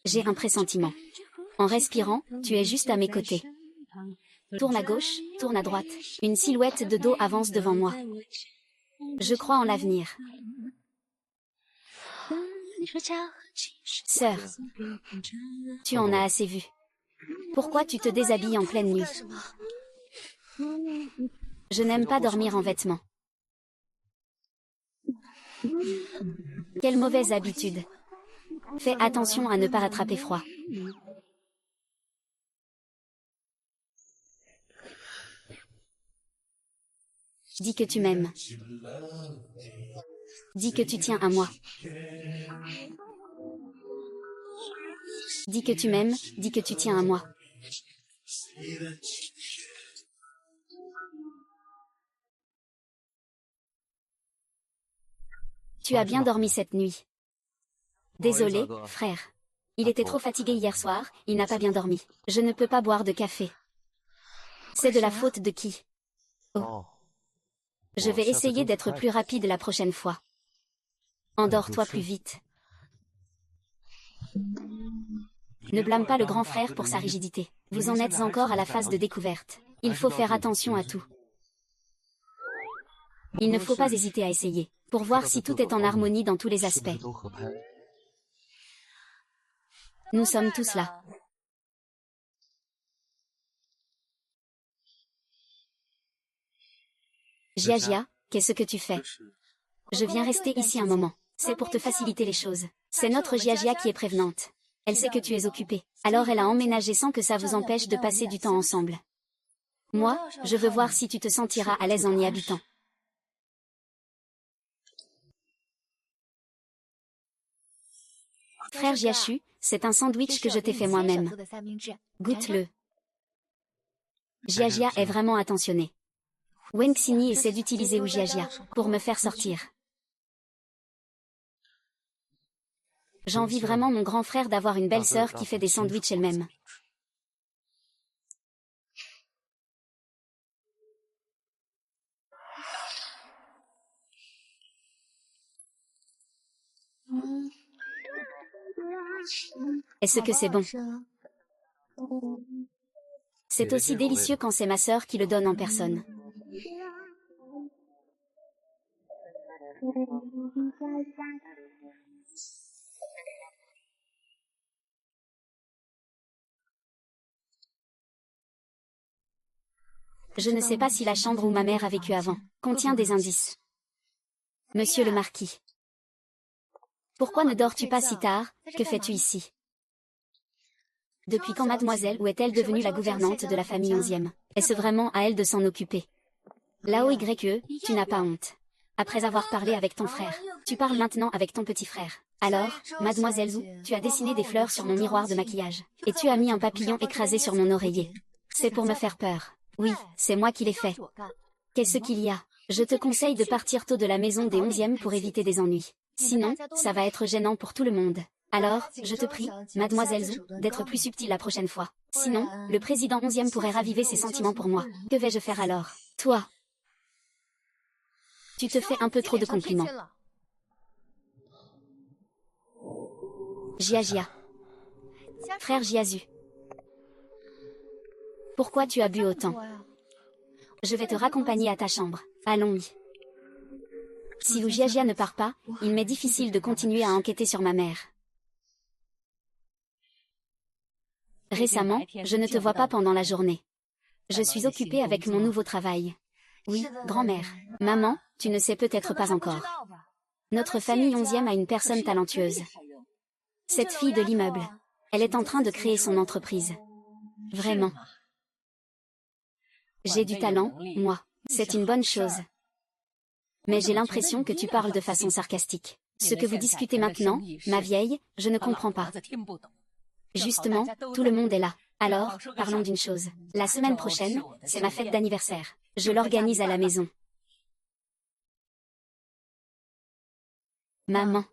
J'ai un pressentiment. En respirant, tu es juste à mes côtés. Tourne à gauche, tourne à droite. Une silhouette de dos avance devant moi. Je crois en l'avenir. Sœur, tu en as assez vu. Pourquoi tu te déshabilles en pleine nuit? Je n'aime pas dormir en vêtements. Quelle mauvaise habitude. Fais attention à ne pas attraper froid. Dis que tu m'aimes. Dis que tu tiens à moi. Dis que tu m'aimes, dis que tu tiens à moi. Tu as bien dormi cette nuit. Désolé, frère. Il était trop fatigué hier soir, il n'a pas bien dormi. Je ne peux pas boire de café. C'est de la faute de qui? Oh. Je vais essayer d'être plus rapide la prochaine fois. Endors-toi plus vite. Ne blâme pas le grand frère pour sa rigidité. Vous en êtes encore à la phase de découverte. Il faut faire attention à tout. Il ne faut pas hésiter à essayer, pour voir si tout est en harmonie dans tous les aspects. Nous sommes tous là. Jiajia, qu'est-ce que tu fais? Je viens rester ici un moment. C'est pour te faciliter les choses. C'est notre Jiajia qui est prévenante. Elle sait que tu es occupé. Alors elle a emménagé sans que ça vous empêche de passer du temps ensemble. Moi, je veux voir si tu te sentiras à l'aise en y habitant. Frère Jiaxu, c'est un sandwich que je t'ai fait moi-même. Goûte-le. Jiajia est vraiment attentionné. Wen Xini essaie d'utiliser Jiajia pour me faire sortir. J'envie vraiment mon grand frère d'avoir une belle sœur qui fait des sandwichs elle-même. Est-ce que c'est bon? C'est aussi délicieux quand c'est ma sœur qui le donne en personne. Je ne sais pas si la chambre où ma mère a vécu avant contient des indices. Monsieur le marquis. Pourquoi ne dors-tu pas si tard? Que fais-tu ici? Depuis quand mademoiselle ou est-elle devenue la gouvernante de la famille 11e? Est-ce vraiment à elle de s'en occuper? Là-haut YE, tu n'as pas honte. Après avoir parlé avec ton frère, tu parles maintenant avec ton petit frère. Alors, mademoiselle Zhu, tu as dessiné des fleurs sur mon miroir de maquillage. Et tu as mis un papillon écrasé sur mon oreiller. C'est pour me faire peur. Oui, c'est moi qui l'ai fait. Qu'est-ce qu'il y a? Je te conseille de partir tôt de la maison des 11e pour éviter des ennuis. Sinon, ça va être gênant pour tout le monde. Alors, je te prie, mademoiselle Zhu, d'être plus subtile la prochaine fois. Sinon, le président 11e pourrait raviver ses sentiments pour moi. Que vais-je faire alors? Toi, tu te fais un peu trop de compliments. Jiajia. Frère Jiazu. Pourquoi tu as bu autant? Je vais te raccompagner à ta chambre. Allons-y. Si Lu Jiajia ne part pas, il m'est difficile de continuer à enquêter sur ma mère. Récemment, je ne te vois pas pendant la journée. Je suis occupée avec mon nouveau travail. Oui, grand-mère. Maman, tu ne sais peut-être pas encore. Notre famille 11e a une personne talentueuse. Cette fille de l'immeuble. Elle est en train de créer son entreprise. Vraiment. J'ai du talent, moi. C'est une bonne chose. Mais j'ai l'impression que tu parles de façon sarcastique. Ce que vous discutez maintenant, ma vieille, je ne comprends pas. Justement, tout le monde est là. Alors, parlons d'une chose. La semaine prochaine, c'est ma fête d'anniversaire. Je l'organise à la maison. Maman,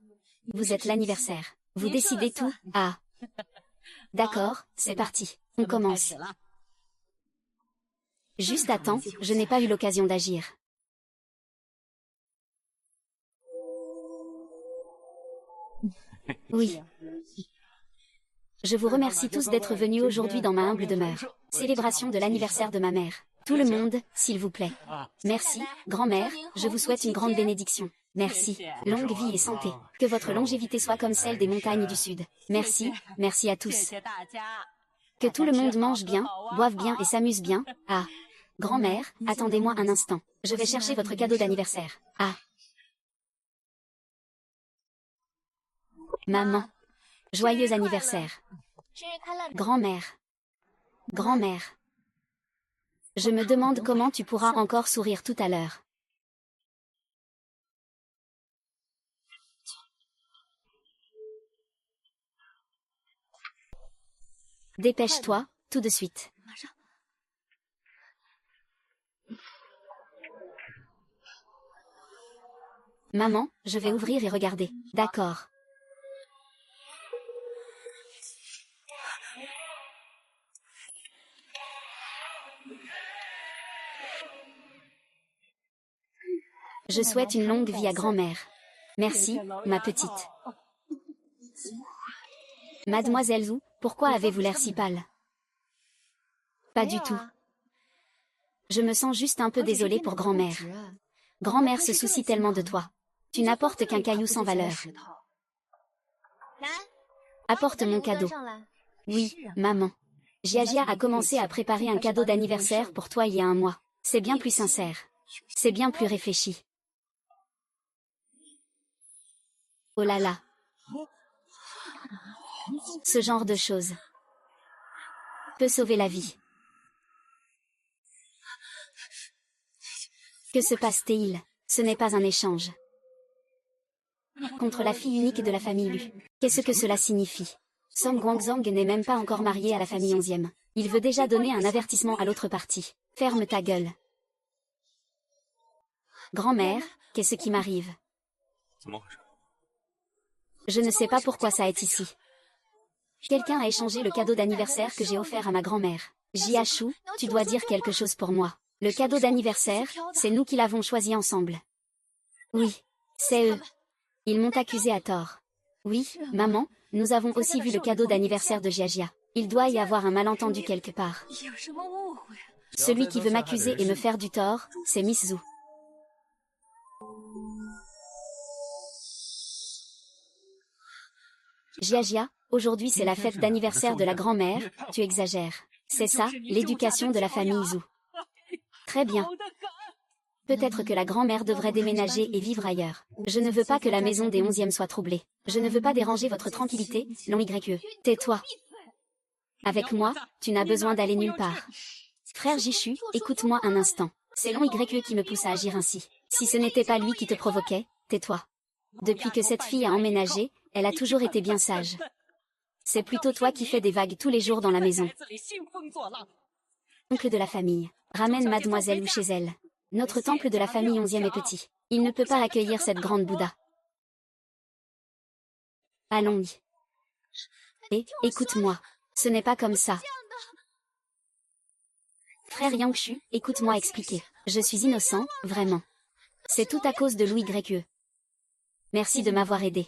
vous êtes l'anniversaire. Vous décidez tout? Ah. D'accord, c'est parti. On commence. Juste attends, je n'ai pas eu l'occasion d'agir. Oui. Je vous remercie tous d'être venus aujourd'hui dans ma humble demeure. Célébration de l'anniversaire de ma mère. Tout le monde, s'il vous plaît. Merci, grand-mère, je vous souhaite une grande bénédiction. Merci, longue vie et santé. Que votre longévité soit comme celle des montagnes du Sud. Merci, merci à tous. Que tout le monde mange bien, boive bien et s'amuse bien. Ah. Grand-mère, attendez-moi un instant. Je vais chercher votre cadeau d'anniversaire. Ah. Maman. Joyeux anniversaire. Grand-mère. Grand-mère. Je me demande comment tu pourras encore sourire tout à l'heure. Dépêche-toi, tout de suite. Maman, je vais ouvrir et regarder. D'accord. Je souhaite une longue vie à grand-mère. Merci, ma petite. Mademoiselle Zhu, pourquoi avez-vous l'air si pâle? Pas du tout. Je me sens juste un peu désolée pour grand-mère. Grand-mère se soucie tellement de toi. Tu n'apportes qu'un caillou sans valeur. Apporte mon cadeau. Oui, maman. Jiajia a commencé à préparer un cadeau d'anniversaire pour toi il y a un mois. C'est bien plus sincère. C'est bien plus réfléchi. Oh là là. Ce genre de choses peut sauver la vie. Que se passe-t-il? Ce n'est pas un échange. Contre la fille unique de la famille Lu. Qu'est-ce que cela signifie? Song Guangzong n'est même pas encore marié à la famille 11e. Il veut déjà donner un avertissement à l'autre partie. Ferme ta gueule. Grand-mère, qu'est-ce qui m'arrive? Je ne sais pas pourquoi ça est ici. Quelqu'un a échangé le cadeau d'anniversaire que j'ai offert à ma grand-mère. Jiashu, tu dois dire quelque chose pour moi. Le cadeau d'anniversaire, c'est nous qui l'avons choisi ensemble. Oui, c'est eux. Ils m'ont accusé à tort. Oui, maman, nous avons aussi vu le cadeau d'anniversaire de Jiajia. Il doit y avoir un malentendu quelque part. Celui qui veut m'accuser et me faire du tort, c'est Miss Zhu. Jiajia, aujourd'hui c'est la fête d'anniversaire de la grand-mère, tu exagères. C'est ça, l'éducation de la famille Zhu. Très bien. Peut-être que la grand-mère devrait déménager et vivre ailleurs. Je ne veux pas que la maison des 11e soit troublée. Je ne veux pas déranger votre tranquillité, non YE. Tais-toi. Avec moi, tu n'as besoin d'aller nulle part. Frère Jishu, écoute-moi un instant. C'est long YE qui me pousse à agir ainsi. Si ce n'était pas lui qui te provoquait, tais-toi. Depuis que cette fille a emménagé, elle a toujours été bien sage. C'est plutôt toi qui fais des vagues tous les jours dans la maison. Oncle de la famille, ramène mademoiselle Lu chez elle. Notre temple de la famille 11e est petit. Il ne peut pas accueillir cette grande Bouddha. Allons-y. Et, écoute-moi. Ce n'est pas comme ça. Frère Yangshu, écoute-moi expliquer. Je suis innocent, vraiment. C'est tout à cause de Louis YE. Merci de m'avoir aidé.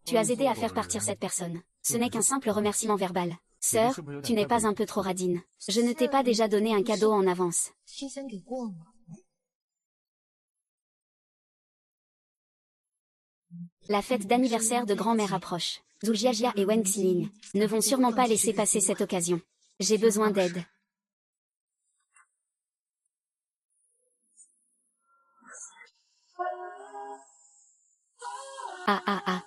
Tu as aidé à faire partir cette personne. Ce n'est qu'un simple remerciement verbal. Sœur, tu n'es pas un peu trop radine. Je ne t'ai pas déjà donné un cadeau en avance. La fête d'anniversaire de grand-mère approche. Zhu Jiajia et Wen Xiling ne vont sûrement pas laisser passer cette occasion. J'ai besoin d'aide. Ah ah ah.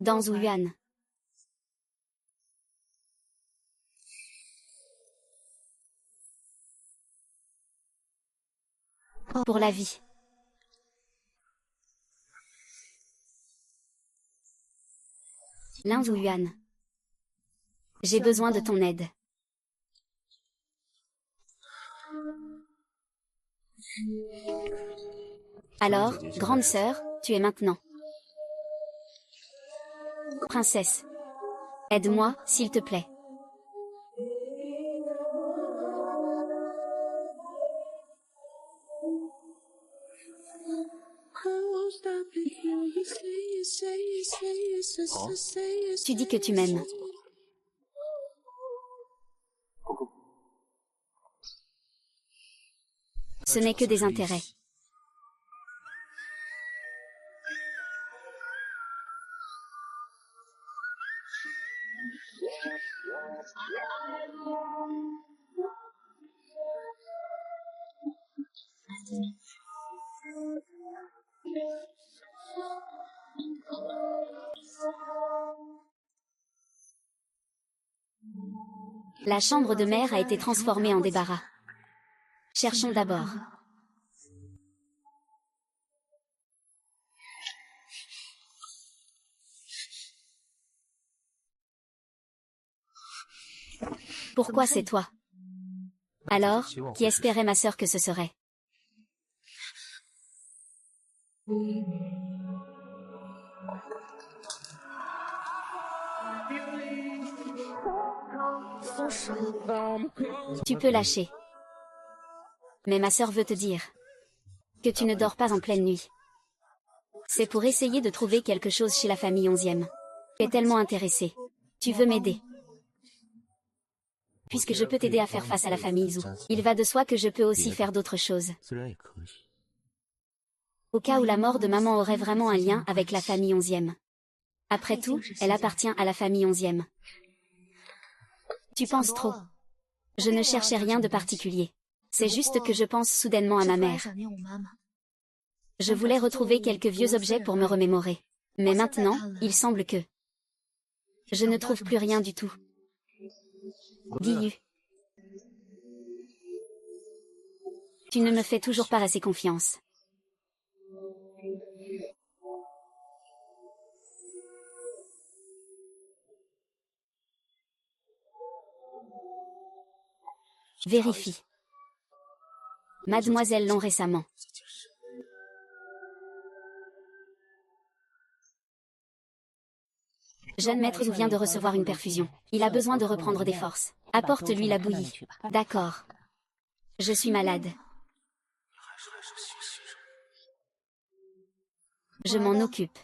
Dans Zuyuan. Pour la vie. Lin Zuyuan. J'ai besoin de ton aide. Alors, grande sœur, tu es maintenant. Princesse. Aide-moi, s'il te plaît. Tu dis que tu m'aimes. Ce n'est que des intérêts. La chambre de mère a été transformée en débarras. Cherchons d'abord. Pourquoi c'est toi? Alors, qui espérait ma sœur que ce serait? Tu peux lâcher. Mais ma sœur veut te dire que tu ne dors pas en pleine nuit. C'est pour essayer de trouver quelque chose chez la famille 11e. Tu es tellement intéressé. Tu veux m'aider. Puisque je peux t'aider à faire face à la famille Zhu. Il va de soi que je peux aussi faire d'autres choses. Au cas où la mort de maman aurait vraiment un lien avec la famille 11e. Après tout, elle appartient à la famille 11e. Tu penses trop. Je ne cherchais rien de particulier. C'est juste que je pense soudainement à ma mère. Je voulais retrouver quelques vieux objets pour me remémorer. Mais maintenant, il semble que... je ne trouve plus rien du tout. Guillu. Tu ne me fais toujours pas assez confiance. Vérifie. Mademoiselle Long récemment. Jeune maître vient de recevoir une perfusion. Il a besoin de reprendre des forces. Apporte-lui la bouillie. D'accord. Je suis malade. Je m'en occupe.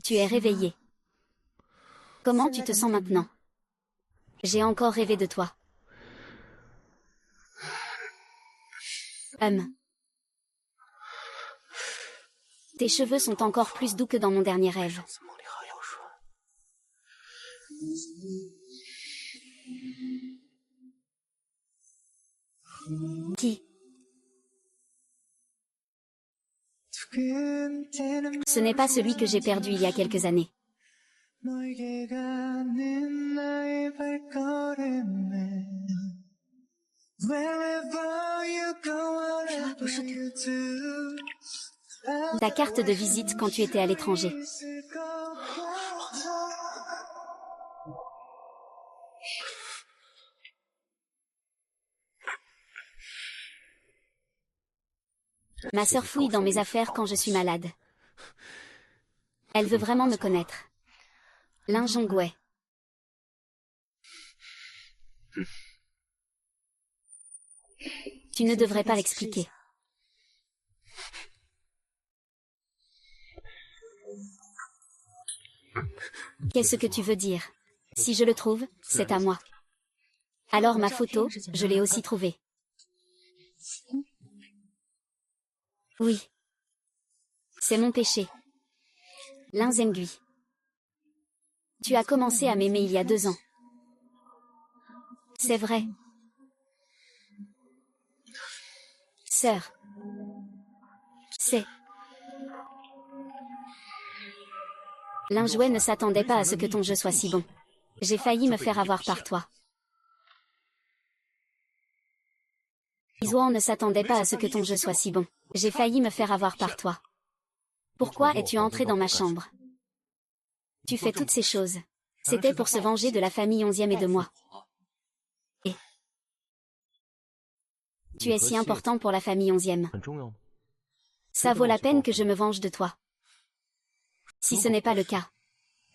Tu es réveillé. Comment tu te sens maintenant? J'ai encore rêvé de toi. Tes cheveux sont encore plus doux que dans mon dernier rêve. Qui? Ce n'est pas celui que j'ai perdu il y a quelques années. Ta carte de visite quand tu étais à l'étranger. Ma sœur fouille dans mes affaires quand je suis malade. Elle veut vraiment me connaître. Lin Zhongwei. Tu ne devrais pas l'expliquer. Qu'est-ce que tu veux dire? Si je le trouve, c'est à moi. Alors ma photo, je l'ai aussi trouvée. Oui. C'est mon péché. Lin Zhengui. Tu as commencé à m'aimer il y a 2 ans. C'est vrai. Sœur. C'est... Lin Zhongwei ne s'attendait pas à ce que ton jeu soit si bon. J'ai failli me faire avoir par toi. Zhuan ne s'attendait pas à ce que ton jeu soit si bon. J'ai failli me faire avoir par toi. Pourquoi es-tu entré dans ma chambre? Tu fais toutes ces choses. C'était pour se venger de la famille 11e et de moi. Et tu es si important pour la famille 11e. Ça vaut la peine que je me venge de toi. Si ce n'est pas le cas.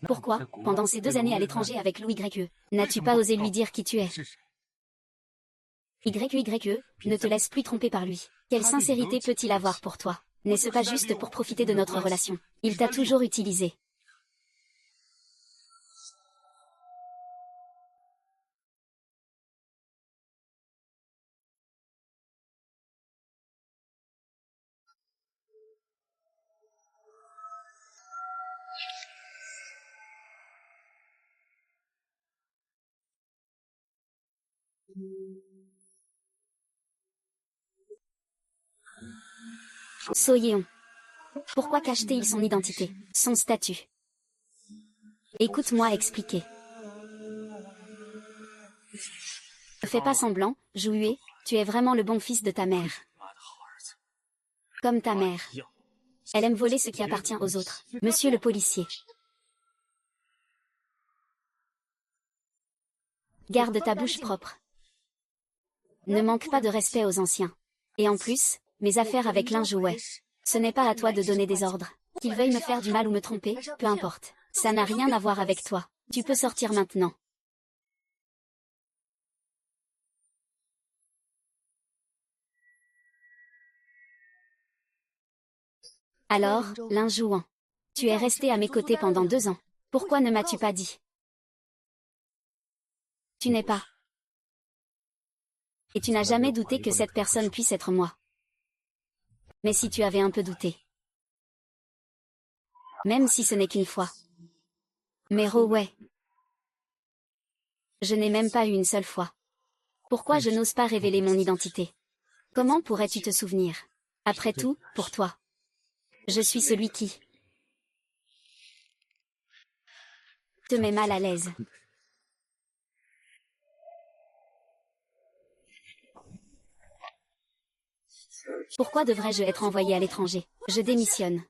Pourquoi, pendant ces 2 années à l'étranger avec Louis YE, n'as-tu pas osé lui dire qui tu es? YE, ne te laisse plus tromper par lui. Quelle sincérité peut-il avoir pour toi? N'est-ce pas juste pour profiter de notre relation? Il t'a toujours utilisé. Soyeon. Pourquoi cache-t-il son identité, son statut? Écoute-moi expliquer. Ne fais pas semblant, Joué, tu es vraiment le bon fils de ta mère. Comme ta mère. Elle aime voler ce qui appartient aux autres. Monsieur le policier. Garde ta bouche propre. Ne manque pas de respect aux anciens. Et en plus, mes affaires avec Lin Zhongwei. Ce n'est pas à toi de donner des ordres. Qu'il veuille me faire du mal ou me tromper, peu importe. Ça n'a rien à voir avec toi. Tu peux sortir maintenant. Alors, Lin Jouan. Tu es resté à mes côtés pendant 2 ans. Pourquoi ne m'as-tu pas dit? Tu n'es pas. Et tu n'as jamais douté que cette personne puisse être moi. Mais si tu avais un peu douté. Même si ce n'est qu'une fois. Mais ouais. Je n'ai même pas eu une seule fois. Pourquoi je n'ose pas révéler mon identité? Comment pourrais-tu te souvenir? Après tout, pour toi. Je suis celui qui te met mal à l'aise. Pourquoi devrais-je être envoyé à l'étranger? Je démissionne.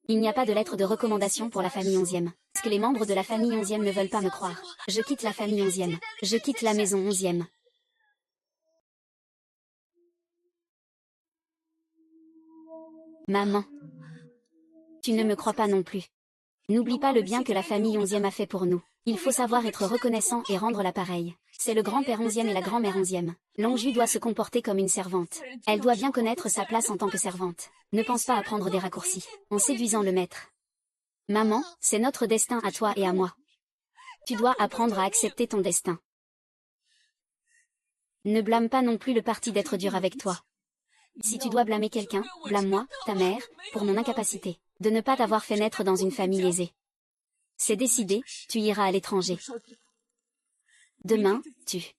Il n'y a pas de lettre de recommandation pour la famille 11e. Parce que les membres de la famille 11e ne veulent pas me croire. Je quitte la famille 11e. Je quitte la maison 11e. Maman. Tu ne me crois pas non plus. N'oublie pas le bien que la famille 11e a fait pour nous. Il faut savoir être reconnaissant et rendre l'appareil. C'est le grand-père 11e et la grand-mère 11e. Lonju doit se comporter comme une servante. Elle doit bien connaître sa place en tant que servante. Ne pense pas à prendre des raccourcis, en séduisant le maître. Maman, c'est notre destin à toi et à moi. Tu dois apprendre à accepter ton destin. Ne blâme pas non plus le parti d'être dur avec toi. Si tu dois blâmer quelqu'un, blâme-moi, ta mère, pour mon incapacité de ne pas t'avoir fait naître dans une famille aisée. C'est décidé, tu iras à l'étranger. Demain, tu.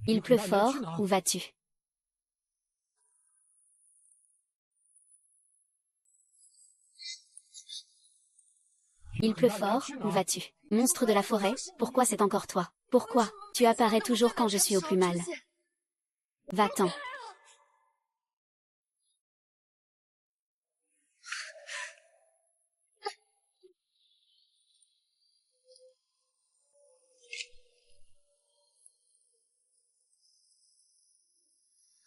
Il pleut fort, où vas-tu? Il pleut fort, où vas-tu? Monstre de la forêt, pourquoi c'est encore toi? Pourquoi? Tu apparais toujours quand je suis au plus mal. Va-t'en.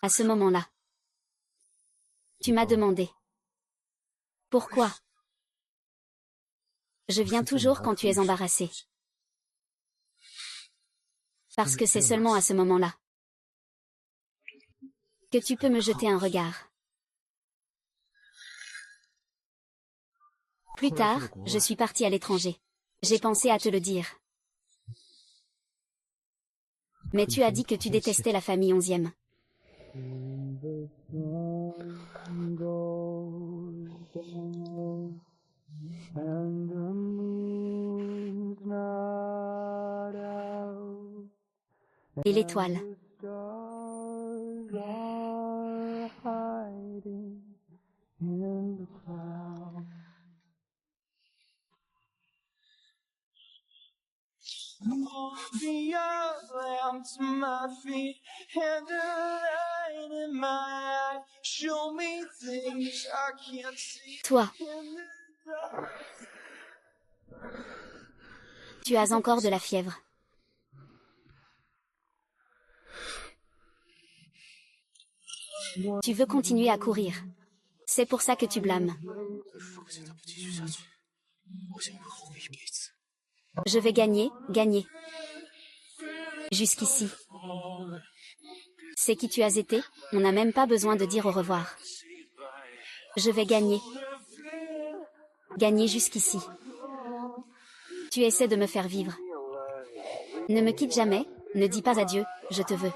À ce moment-là, tu m'as demandé. Pourquoi? Je viens toujours quand tu es embarrassé. Parce que c'est seulement à ce moment-là que tu peux me jeter un regard. Plus tard, je suis partie à l'étranger. J'ai pensé à te le dire. Mais tu as dit que tu détestais la famille 11e. Et l'étoile. Toi. Tu as encore de la fièvre. Tu veux continuer à courir. C'est pour ça que tu blâmes. Je vais gagner, gagner. Jusqu'ici. C'est qui tu as été, on n'a même pas besoin de dire au revoir. Je vais gagner. Gagner jusqu'ici. Tu essaies de me faire vivre. Ne me quitte jamais, ne dis pas adieu, je te veux.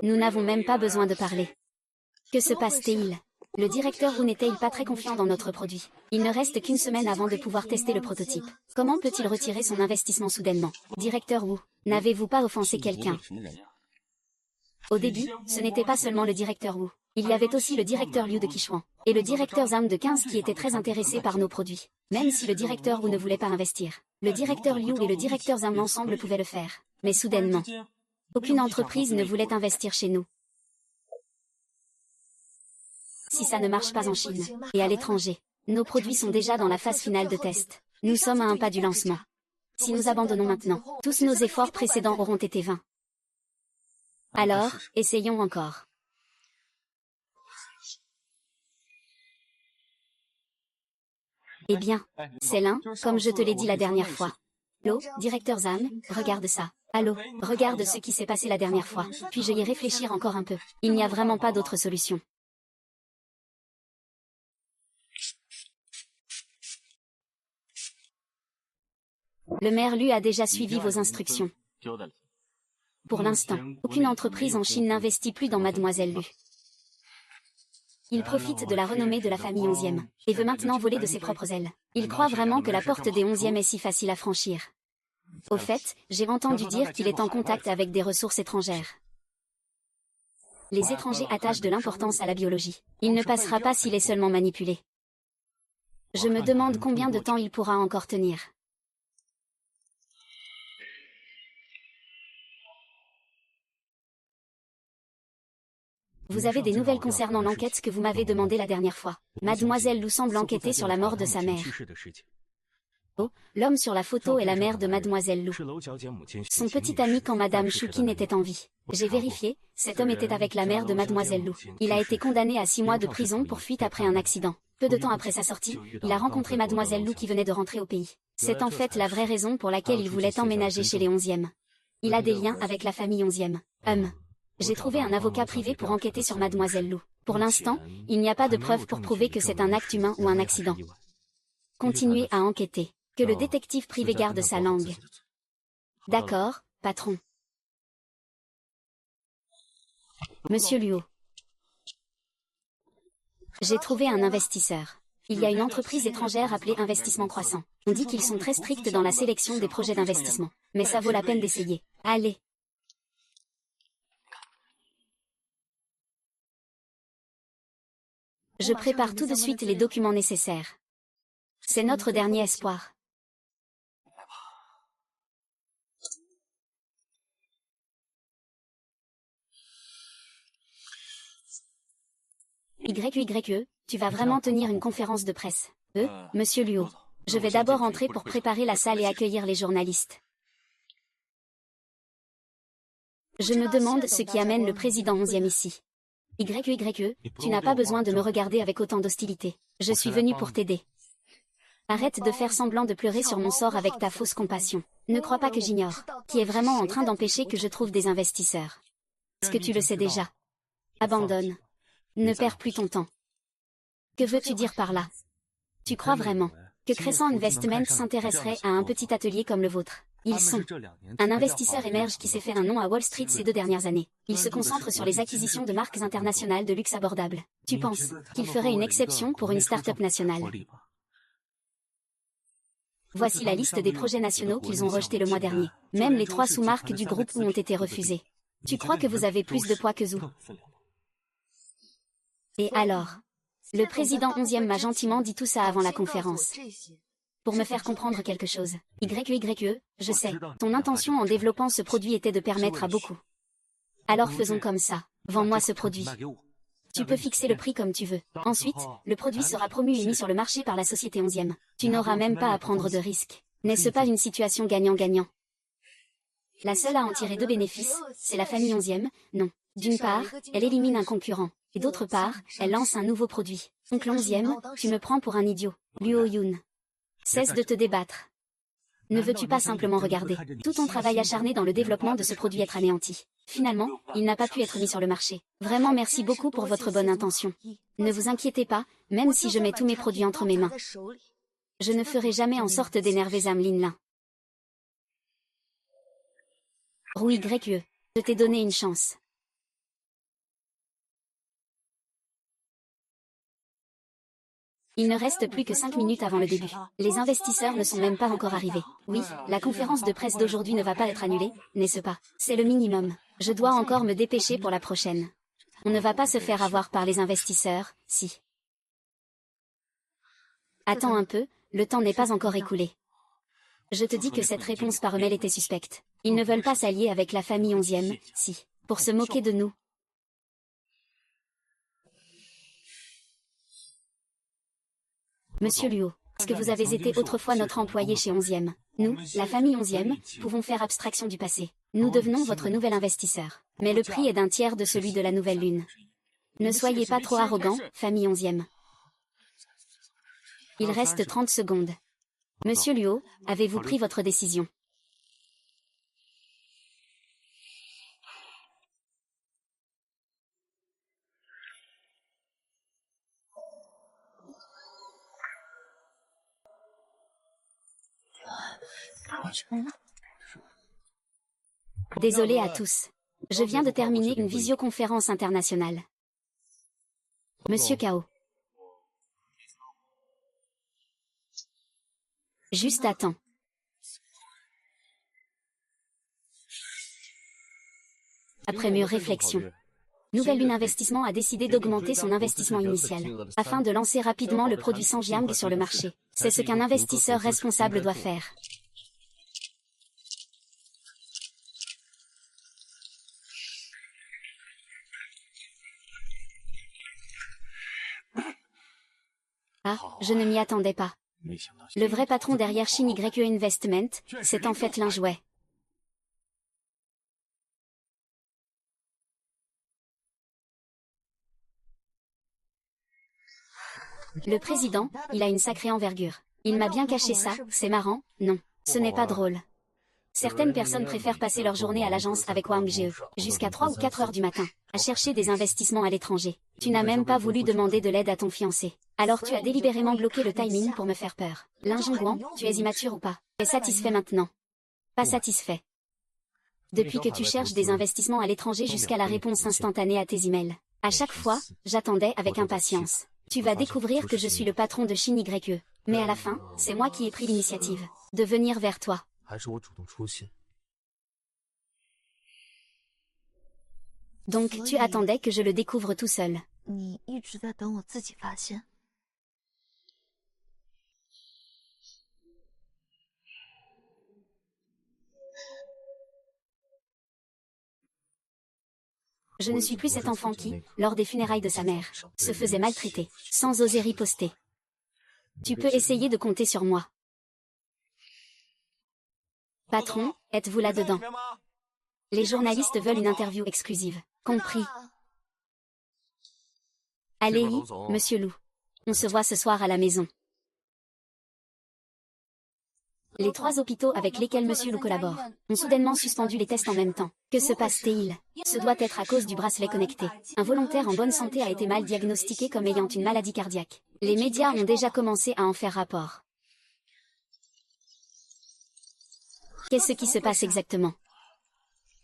Nous n'avons même pas besoin de parler. Que se passe-t-il? Le directeur Wu n'était-il pas très confiant dans notre produit? Il ne reste qu'une semaine avant de pouvoir tester le prototype. Comment peut-il retirer son investissement soudainement? Directeur Wu, n'avez-vous pas offensé quelqu'un? Au début, ce n'était pas seulement le directeur Wu. Il y avait aussi le directeur Liu de Qichuan. Et le directeur Zhang de 15 qui étaient très intéressés par nos produits. Même si le directeur Wu ne voulait pas investir. Le directeur Liu et le directeur Zhang ensemble pouvaient le faire. Mais soudainement, aucune entreprise ne voulait investir chez nous. Si ça ne marche pas en Chine et à l'étranger, nos produits sont déjà dans la phase finale de test. Nous sommes à un pas du lancement. Si nous abandonnons maintenant, tous nos efforts précédents auront été vains. Alors, essayons encore. Eh bien, c'est l'un, comme je te l'ai dit la dernière fois. Allô, directeur Zhang, regarde ça. Allô, regarde ce qui s'est passé la dernière fois. Puis-je y réfléchir encore un peu? Il n'y a vraiment pas d'autre solution. Le maire Lu a déjà suivi vos instructions. Pour l'instant, aucune entreprise en Chine n'investit plus dans Mademoiselle Lu. Il profite de la renommée de la famille 11e, et veut maintenant voler de ses propres ailes. Il croit vraiment que la porte des 11e est si facile à franchir. Au fait, j'ai entendu dire qu'il est en contact avec des ressources étrangères. Les étrangers attachent de l'importance à la biologie. Il ne passera pas s'il est seulement manipulé. Je me demande combien de temps il pourra encore tenir. Vous avez des nouvelles concernant l'enquête que vous m'avez demandé la dernière fois. Mademoiselle Lu semble enquêter sur la mort de sa mère. Oh, l'homme sur la photo est la mère de Mademoiselle Lu. Son petit ami quand Madame Shukin était en vie. J'ai vérifié, cet homme était avec la mère de Mademoiselle Lu. Il a été condamné à 6 mois de prison pour fuite après un accident. Peu de temps après sa sortie, il a rencontré Mademoiselle Lu qui venait de rentrer au pays. C'est en fait la vraie raison pour laquelle il voulait emménager chez les 11e. Il a des liens avec la famille 11e. J'ai trouvé un avocat privé pour enquêter sur Mademoiselle Lu. Pour l'instant, il n'y a pas de preuves pour prouver que c'est un acte humain ou un accident. Continuez à enquêter. Que le détective privé garde sa langue. D'accord, patron. Monsieur Luo. J'ai trouvé un investisseur. Il y a une entreprise étrangère appelée Investissement Croissant. On dit qu'ils sont très stricts dans la sélection des projets d'investissement. Mais ça vaut la peine d'essayer. Allez. Je prépare tout de suite les documents nécessaires. C'est notre dernier espoir. YYE, tu vas vraiment tenir une conférence de presse. Monsieur Luo. Je vais d'abord entrer pour préparer la salle et accueillir les journalistes. Je me demande ce qui amène le président 11e ici. YYE, tu n'as pas besoin de me regarder avec autant d'hostilité. Je suis venu pour t'aider. Arrête de faire semblant de pleurer sur mon sort avec ta fausse compassion. Ne crois pas que j'ignore, qui est vraiment en train d'empêcher que je trouve des investisseurs. Est-ce que tu le sais déjà? Abandonne. Ne perds plus ton temps. Que veux-tu dire par là? Tu crois vraiment que Crescent Investment s'intéresserait à un petit atelier comme le vôtre? Ils sont. Un investisseur émerge qui s'est fait un nom à Wall Street ces 2 dernières années. Il se concentre sur les acquisitions de marques internationales de luxe abordables. Tu penses qu'il ferait une exception pour une start-up nationale? Voici la liste des projets nationaux qu'ils ont rejetés le mois dernier. Même les 3 sous-marques du groupe ont été refusées. Tu crois que vous avez plus de poids que Zhou? Et alors? Le président 11e m'a gentiment dit tout ça avant la conférence. Pour me faire comprendre quelque chose. YYE, je sais, ton intention en développant ce produit était de permettre à beaucoup. Alors faisons comme ça. Vends-moi ce produit. Tu peux fixer le prix comme tu veux. Ensuite, le produit sera promu et mis sur le marché par la société 11e. Tu n'auras même pas à prendre de risques. N'est-ce pas une situation gagnant-gagnant? La seule à en tirer 2 bénéfices, c'est la famille 11e, non. D'une part, elle élimine un concurrent. Et d'autre part, elle lance un nouveau produit. Oncle 11e, tu me prends pour un idiot. Luo Yun. Cesse de te débattre. Ne veux-tu pas simplement regarder tout ton travail acharné dans le développement de ce produit être anéanti? Finalement, il n'a pas pu être mis sur le marché. Vraiment merci beaucoup pour votre bonne intention. Ne vous inquiétez pas, même si je mets tous mes produits entre mes mains. Je ne ferai jamais en sorte d'énerver Zhang Linlin. Rui YE, je t'ai donné une chance. Il ne reste plus que 5 minutes avant le début. Les investisseurs ne sont même pas encore arrivés. Oui, la conférence de presse d'aujourd'hui ne va pas être annulée, n'est-ce pas? C'est le minimum. Je dois encore me dépêcher pour la prochaine. On ne va pas se faire avoir par les investisseurs, si. Attends un peu, le temps n'est pas encore écoulé. Je te dis que cette réponse par mail était suspecte. Ils ne veulent pas s'allier avec la famille 11e, si. Pour se moquer de nous. Monsieur Luo, est-ce que vous avez été autrefois notre employé chez 11e? Nous, la famille 11e, pouvons faire abstraction du passé. Nous devenons votre nouvel investisseur. Mais le prix est d'un tiers de celui de la nouvelle lune. Ne soyez pas trop arrogant, famille 11e. Il reste 30 secondes. Monsieur Luo, avez-vous pris votre décision? Désolé à tous. Je viens de terminer une visioconférence internationale. Monsieur Kao. Juste à temps. Après mûre réflexion, Nouvelle Lune Investissement a décidé d'augmenter son investissement initial, afin de lancer rapidement le produit Sanjiang sur le marché. C'est ce qu'un investisseur responsable doit faire. Ah, je ne m'y attendais pas. Le vrai patron derrière Shin YE Investment, c'est en fait l'un jouet. Le président, il a une sacrée envergure. Il m'a bien caché ça, c'est marrant, non, ce n'est pas drôle. Certaines personnes préfèrent passer leur journée à l'agence avec Wang Jie, jusqu'à 3 ou 4 heures du matin, à chercher des investissements à l'étranger. Tu n'as même pas voulu demander de l'aide à ton fiancé. Alors tu as délibérément bloqué le timing pour me faire peur. Lin Zhongguang, tu es immature ou pas? Tu es satisfait maintenant? Pas satisfait. Depuis que tu cherches des investissements à l'étranger jusqu'à la réponse instantanée à tes emails. À chaque fois, j'attendais avec impatience. Tu vas découvrir que je suis le patron de Shin YE. Mais à la fin, c'est moi qui ai pris l'initiative de venir vers toi. Donc tu attendais que je le découvre tout seul. Je ne suis plus cet enfant qui, lors des funérailles de sa mère, se faisait maltraiter, sans oser riposter. Tu peux essayer de compter sur moi. Patron, êtes-vous là-dedans? Les journalistes veulent une interview exclusive. Compris. Allez, monsieur Lou. On se voit ce soir à la maison. Les 3 hôpitaux avec lesquels monsieur Lou collabore ont soudainement suspendu les tests en même temps. Que se passe-t-il? Ce doit être à cause du bracelet connecté. Un volontaire en bonne santé a été mal diagnostiqué comme ayant une maladie cardiaque. Les médias ont déjà commencé à en faire rapport. Qu'est-ce qui se passe exactement?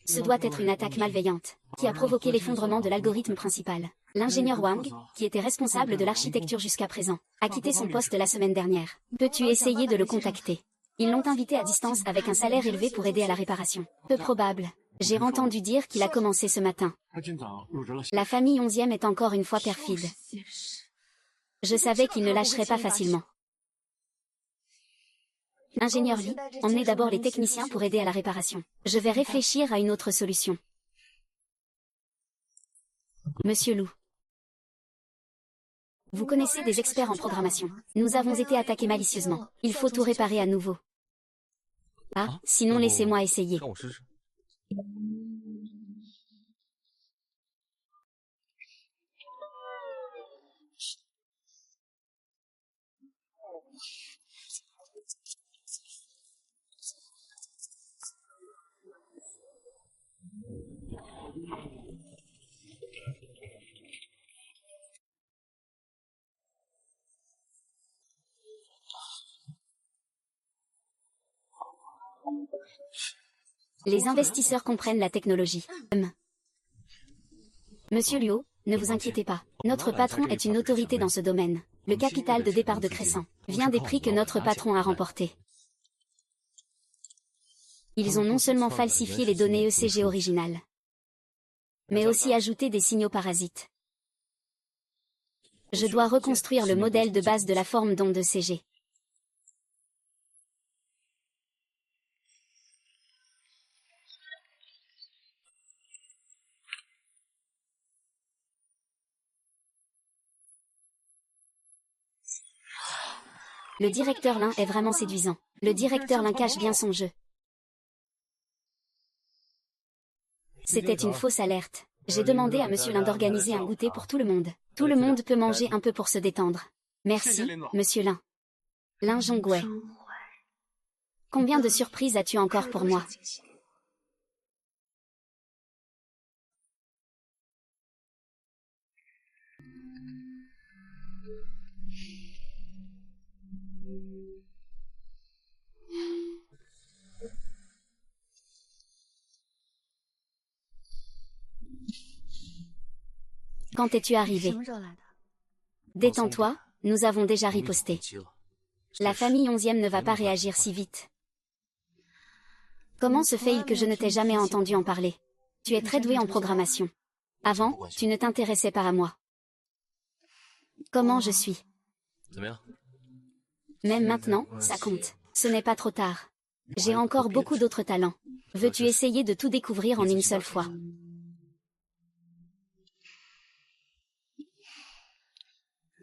Ce doit être une attaque malveillante, qui a provoqué l'effondrement de l'algorithme principal. L'ingénieur Wang, qui était responsable de l'architecture jusqu'à présent, a quitté son poste la semaine dernière. Peux-tu essayer de le contacter? Ils l'ont invité à distance avec un salaire élevé pour aider à la réparation. Peu probable. J'ai entendu dire qu'il a commencé ce matin. La famille 11e est encore une fois perfide. Je savais qu'il ne lâcherait pas facilement. Ingénieur Li, emmenez d'abord les techniciens pour aider à la réparation. Je vais réfléchir à une autre solution. Monsieur Lou. Vous connaissez des experts en programmation. Nous avons été attaqués malicieusement. Il faut tout réparer à nouveau. Ah, sinon laissez-moi essayer. Les investisseurs comprennent la technologie. Monsieur Luo, ne vous inquiétez pas. Notre patron est une autorité dans ce domaine. Le capital de départ de Crescent vient des prix que notre patron a remportés. Ils ont non seulement falsifié les données ECG originales, mais aussi ajouter des signaux parasites. Je dois reconstruire le modèle de base de la forme d'onde de CG. Le directeur Lin est vraiment séduisant. Le directeur Lin cache bien son jeu. C'était une fausse alerte. J'ai demandé à Monsieur Lin d'organiser un goûter pour tout le monde. Tout le monde peut manger un peu pour se détendre. Merci, Monsieur Lin. Lin Zhongwei. Combien de surprises as-tu encore pour moi? Quand es-tu arrivé? Détends-toi, nous avons déjà riposté. La famille 11e ne va pas réagir si vite. Comment se fait-il que je ne t'ai jamais entendu en parler? Tu es très doué en programmation. Avant, tu ne t'intéressais pas à moi. Comment je suis? Même maintenant, ça compte. Ce n'est pas trop tard. J'ai encore beaucoup d'autres talents. Veux-tu essayer de tout découvrir en une seule fois?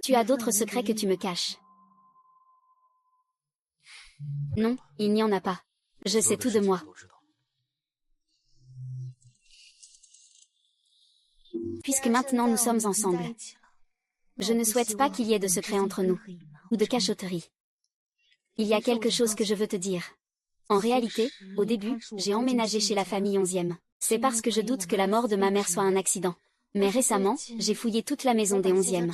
Tu as d'autres secrets que tu me caches. Non, il n'y en a pas. Je sais tout de moi. Puisque maintenant nous sommes ensemble. Je ne souhaite pas qu'il y ait de secrets entre nous, ou de cachotterie. Il y a quelque chose que je veux te dire. En réalité, au début, j'ai emménagé chez la famille 11e. C'est parce que je doute que la mort de ma mère soit un accident. Mais récemment, j'ai fouillé toute la maison des 11e.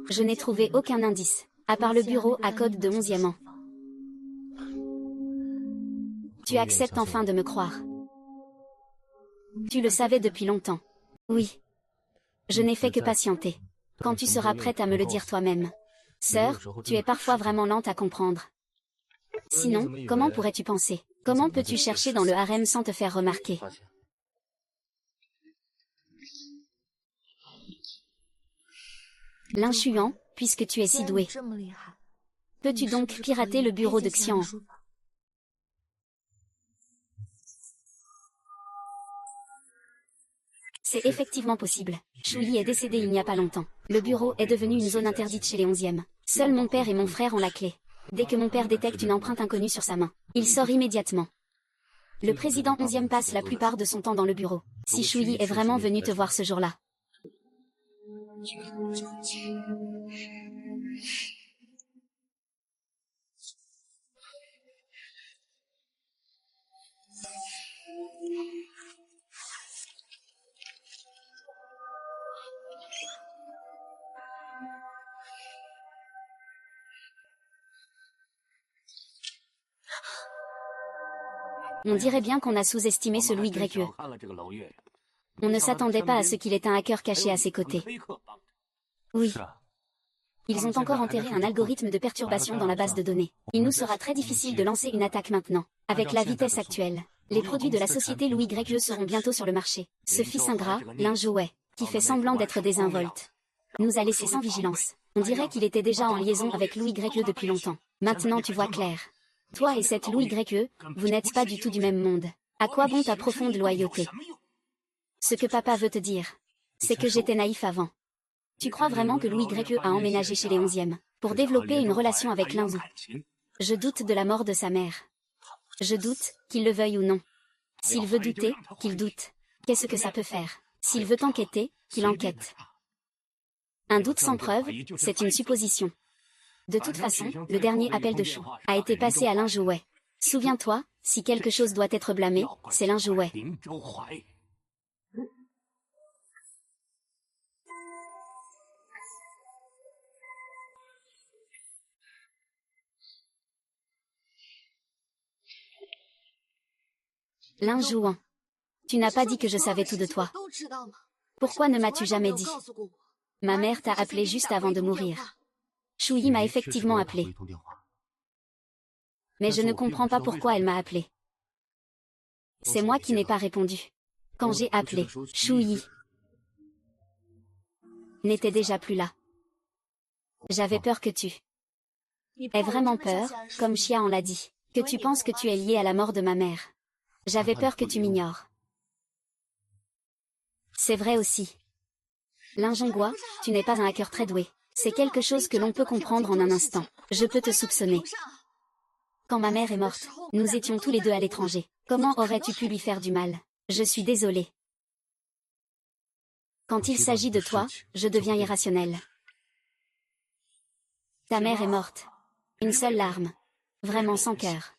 Je n'ai trouvé aucun indice, à part le bureau à code de 11e an. Tu acceptes enfin de me croire. Tu le savais depuis longtemps. Oui. Je n'ai fait que patienter. Quand tu seras prête à me le dire toi-même. Sœur, tu es parfois vraiment lente à comprendre. Sinon, comment pourrais-tu penser? Comment peux-tu chercher dans le harem sans te faire remarquer? Lin Xuan, puisque tu es si doué. Peux-tu donc pirater le bureau de Xian? C'est effectivement possible. Shuyi est décédé il n'y a pas longtemps. Le bureau est devenu une zone interdite chez les 11e. Seuls mon père et mon frère ont la clé. Dès que mon père détecte une empreinte inconnue sur sa main, il sort immédiatement. Le président 11e passe la plupart de son temps dans le bureau. Si Shuyi est vraiment venu te voir ce jour-là. On dirait bien qu'on a sous-estimé ce Louis Gréquieux. On ne s'attendait pas à ce qu'il ait un hacker caché à ses côtés. Oui. Ils ont encore enterré un algorithme de perturbation dans la base de données. Il nous sera très difficile de lancer une attaque maintenant. Avec la vitesse actuelle, les produits de la société Louis Gréquieux seront bientôt sur le marché. Ce fils ingrat, Lin Zhongwei, qui fait semblant d'être désinvolte, nous a laissé sans vigilance. On dirait qu'il était déjà en liaison avec Louis Gréquieux depuis longtemps. Maintenant tu vois clair. Toi et cette Louis Gréquieux, vous n'êtes pas du tout du même monde. À quoi bon ta profonde loyauté? Ce que papa veut te dire, c'est que j'étais naïf avant. Tu crois vraiment que Louis Gréquieux a emménagé chez les 11e pour développer une relation avec Lin Zhu? Je doute de la mort de sa mère. Je doute, qu'il le veuille ou non. S'il veut douter, qu'il doute. Qu'est-ce que ça peut faire? S'il veut enquêter, qu'il enquête. Un doute sans preuve, c'est une supposition. De toute façon, le dernier appel de Shu a été passé à Lin Zhongwei. Souviens-toi, si quelque chose doit être blâmé, c'est Lin Zhongwei. Lin Zhuan. Tu n'as pas dit que je savais tout de toi. Pourquoi ne m'as-tu jamais dit? Ma mère t'a appelé juste avant de mourir. Shuyi m'a effectivement appelé. Mais je ne comprends pas pourquoi elle m'a appelé. C'est moi qui n'ai pas répondu. Quand j'ai appelé, Shuyi n'était déjà plus là. J'avais peur que tu aies vraiment peur, comme Chia en l'a dit, que tu penses que tu es lié à la mort de ma mère. J'avais peur que tu m'ignores. C'est vrai aussi. Linjongua, tu n'es pas un hacker très doué. C'est quelque chose que l'on peut comprendre en un instant. Je peux te soupçonner. Quand ma mère est morte, nous étions tous les deux à l'étranger. Comment aurais-tu pu lui faire du mal? Je suis désolée. Quand il s'agit de toi, je deviens irrationnel. Ta mère est morte. Une seule larme. Vraiment sans cœur.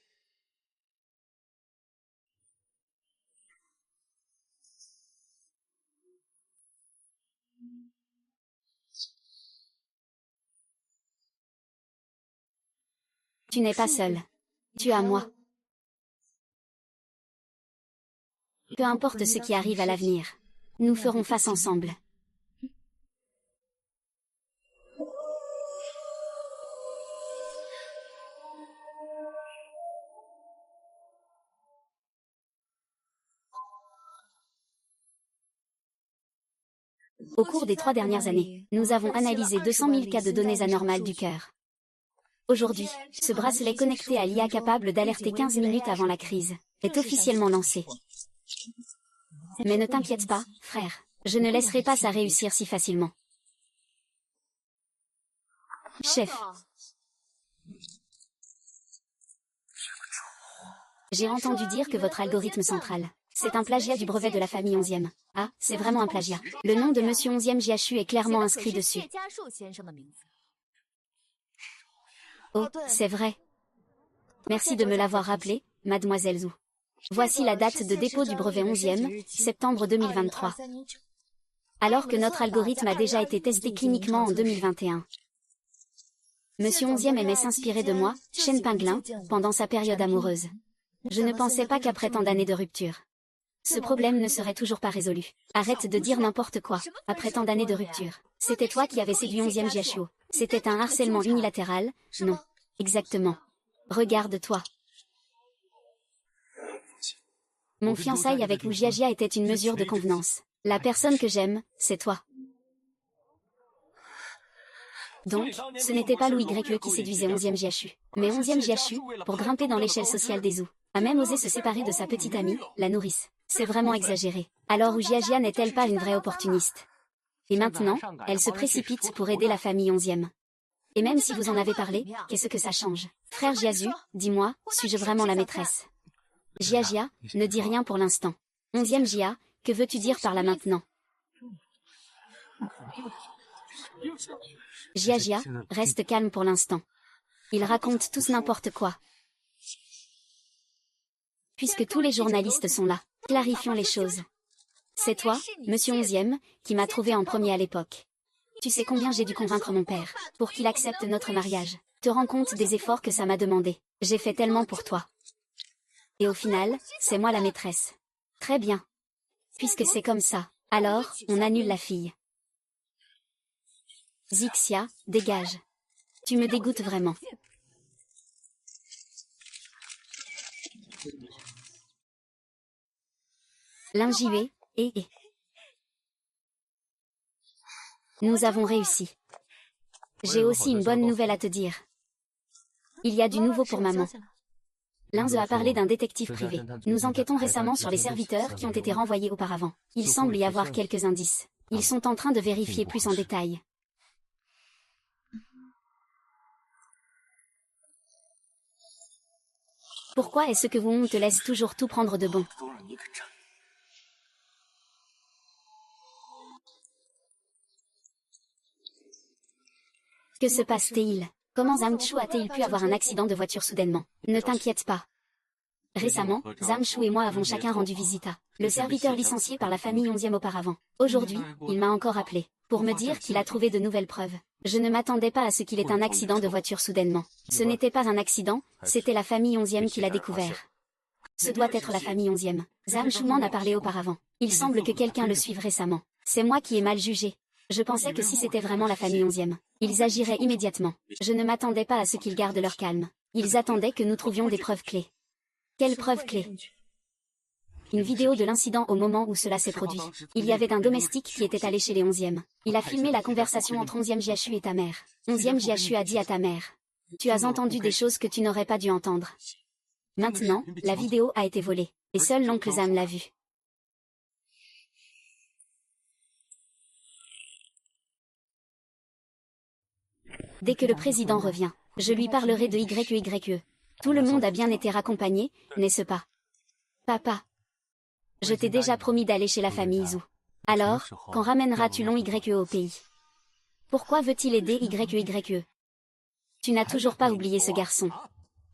Tu n'es pas seul. Tu as moi. Peu importe ce qui arrive à l'avenir. Nous ferons face ensemble. Au cours des 3 dernières années, nous avons analysé 200 000 cas de données anormales du cœur. Aujourd'hui, ce bracelet connecté à l'IA capable d'alerter 15 minutes avant la crise est officiellement lancé. Mais ne t'inquiète pas, frère, je ne laisserai pas ça réussir si facilement. Chef. J'ai entendu dire que votre algorithme central, c'est un plagiat du brevet de la famille 11e. Ah, c'est vraiment un plagiat. Le nom de Monsieur 11e Jiaxu est clairement inscrit dessus. Oh, c'est vrai. Merci de me l'avoir rappelé, mademoiselle Zhu. Voici la date de dépôt du brevet 11e, septembre 2023. Alors que notre algorithme a déjà été testé cliniquement en 2021. Monsieur 11e aimait s'inspirer de moi, Shen Pinglin, pendant sa période amoureuse. Je ne pensais pas qu'après tant d'années de rupture, ce problème ne serait toujours pas résolu. Arrête de dire n'importe quoi. Après tant d'années de rupture, c'était toi qui avais séduit 11e Jiaxu. C'était un harcèlement unilatéral, non. Exactement. Regarde-toi. Mon fiançailles avec Wu Jiajia était une mesure de convenance. La personne que j'aime, c'est toi. Donc, ce n'était pas Louis YE qui séduisait 11e Jiaxu, mais 11e Jiaxu, pour grimper dans l'échelle sociale des Zhou, a même osé se séparer de sa petite amie, la nourrice. C'est vraiment exagéré. Alors Wu Jiajia n'est-elle pas une vraie opportuniste? Et maintenant, elle se précipite pour aider la famille 11e. Et même si vous en avez parlé, qu'est-ce que ça change? Frère Jiazu, dis-moi, suis-je vraiment la maîtresse? Jiajia, ne dis rien pour l'instant. 11e Jia, que veux-tu dire par là maintenant? Jiajia, reste calme pour l'instant. Ils racontent tous n'importe quoi. Puisque tous les journalistes sont là, clarifions les choses. C'est toi, Monsieur 11e, qui m'a trouvé en premier à l'époque. Tu sais combien j'ai dû convaincre mon père, pour qu'il accepte notre mariage. Te rends compte des efforts que ça m'a demandé. J'ai fait tellement pour toi. Et au final, c'est moi la maîtresse. Très bien. Puisque c'est comme ça, alors, on annule la fille. Zixia, dégage. Tu me dégoûtes vraiment. Linjue, et. Nous avons réussi. J'ai aussi une bonne nouvelle à te dire. Il y a du nouveau pour maman. Linze a parlé d'un détective privé. Nous enquêtons récemment sur les serviteurs qui ont été renvoyés auparavant. Il semble y avoir quelques indices. Ils sont en train de vérifier plus en détail. Pourquoi est-ce que vous te laisse toujours tout prendre de bon? Que se passe-t-il? Comment Zamchu a-t-il pu avoir un accident de voiture soudainement? Ne t'inquiète pas. Récemment, Zamchu et moi avons chacun rendu visite à le serviteur licencié par la famille 11e auparavant. Aujourd'hui, il m'a encore appelé, pour me dire qu'il a trouvé de nouvelles preuves. Je ne m'attendais pas à ce qu'il ait un accident de voiture soudainement. Ce n'était pas un accident, c'était la famille 11e qui l'a découvert. Ce doit être la famille 11e. Zamchu m'en a parlé auparavant. Il semble que quelqu'un le suive récemment. C'est moi qui ai mal jugé. Je pensais que si c'était vraiment la famille 11e, ils agiraient immédiatement. Je ne m'attendais pas à ce qu'ils gardent leur calme. Ils attendaient que nous trouvions des preuves clés. Quelles preuves clés? une vidéo de l'incident au moment où cela s'est produit. Il y avait un domestique qui était allé chez les 11e. Il a filmé la conversation entre 11e Jiachu et ta mère. 11e Jiachu a dit à ta mère: tu as entendu des choses que tu n'aurais pas dû entendre. Maintenant, la vidéo a été volée, et seul l'oncle Zhang l'a vue. Dès que le président revient, je lui parlerai de YE. Tout le monde a bien été raccompagné, n'est-ce pas? Papa. Je t'ai déjà promis d'aller chez la famille Zhou. Alors, quand ramèneras-tu Long YE au pays? Pourquoi veut-il aider YE? Tu n'as toujours pas oublié ce garçon.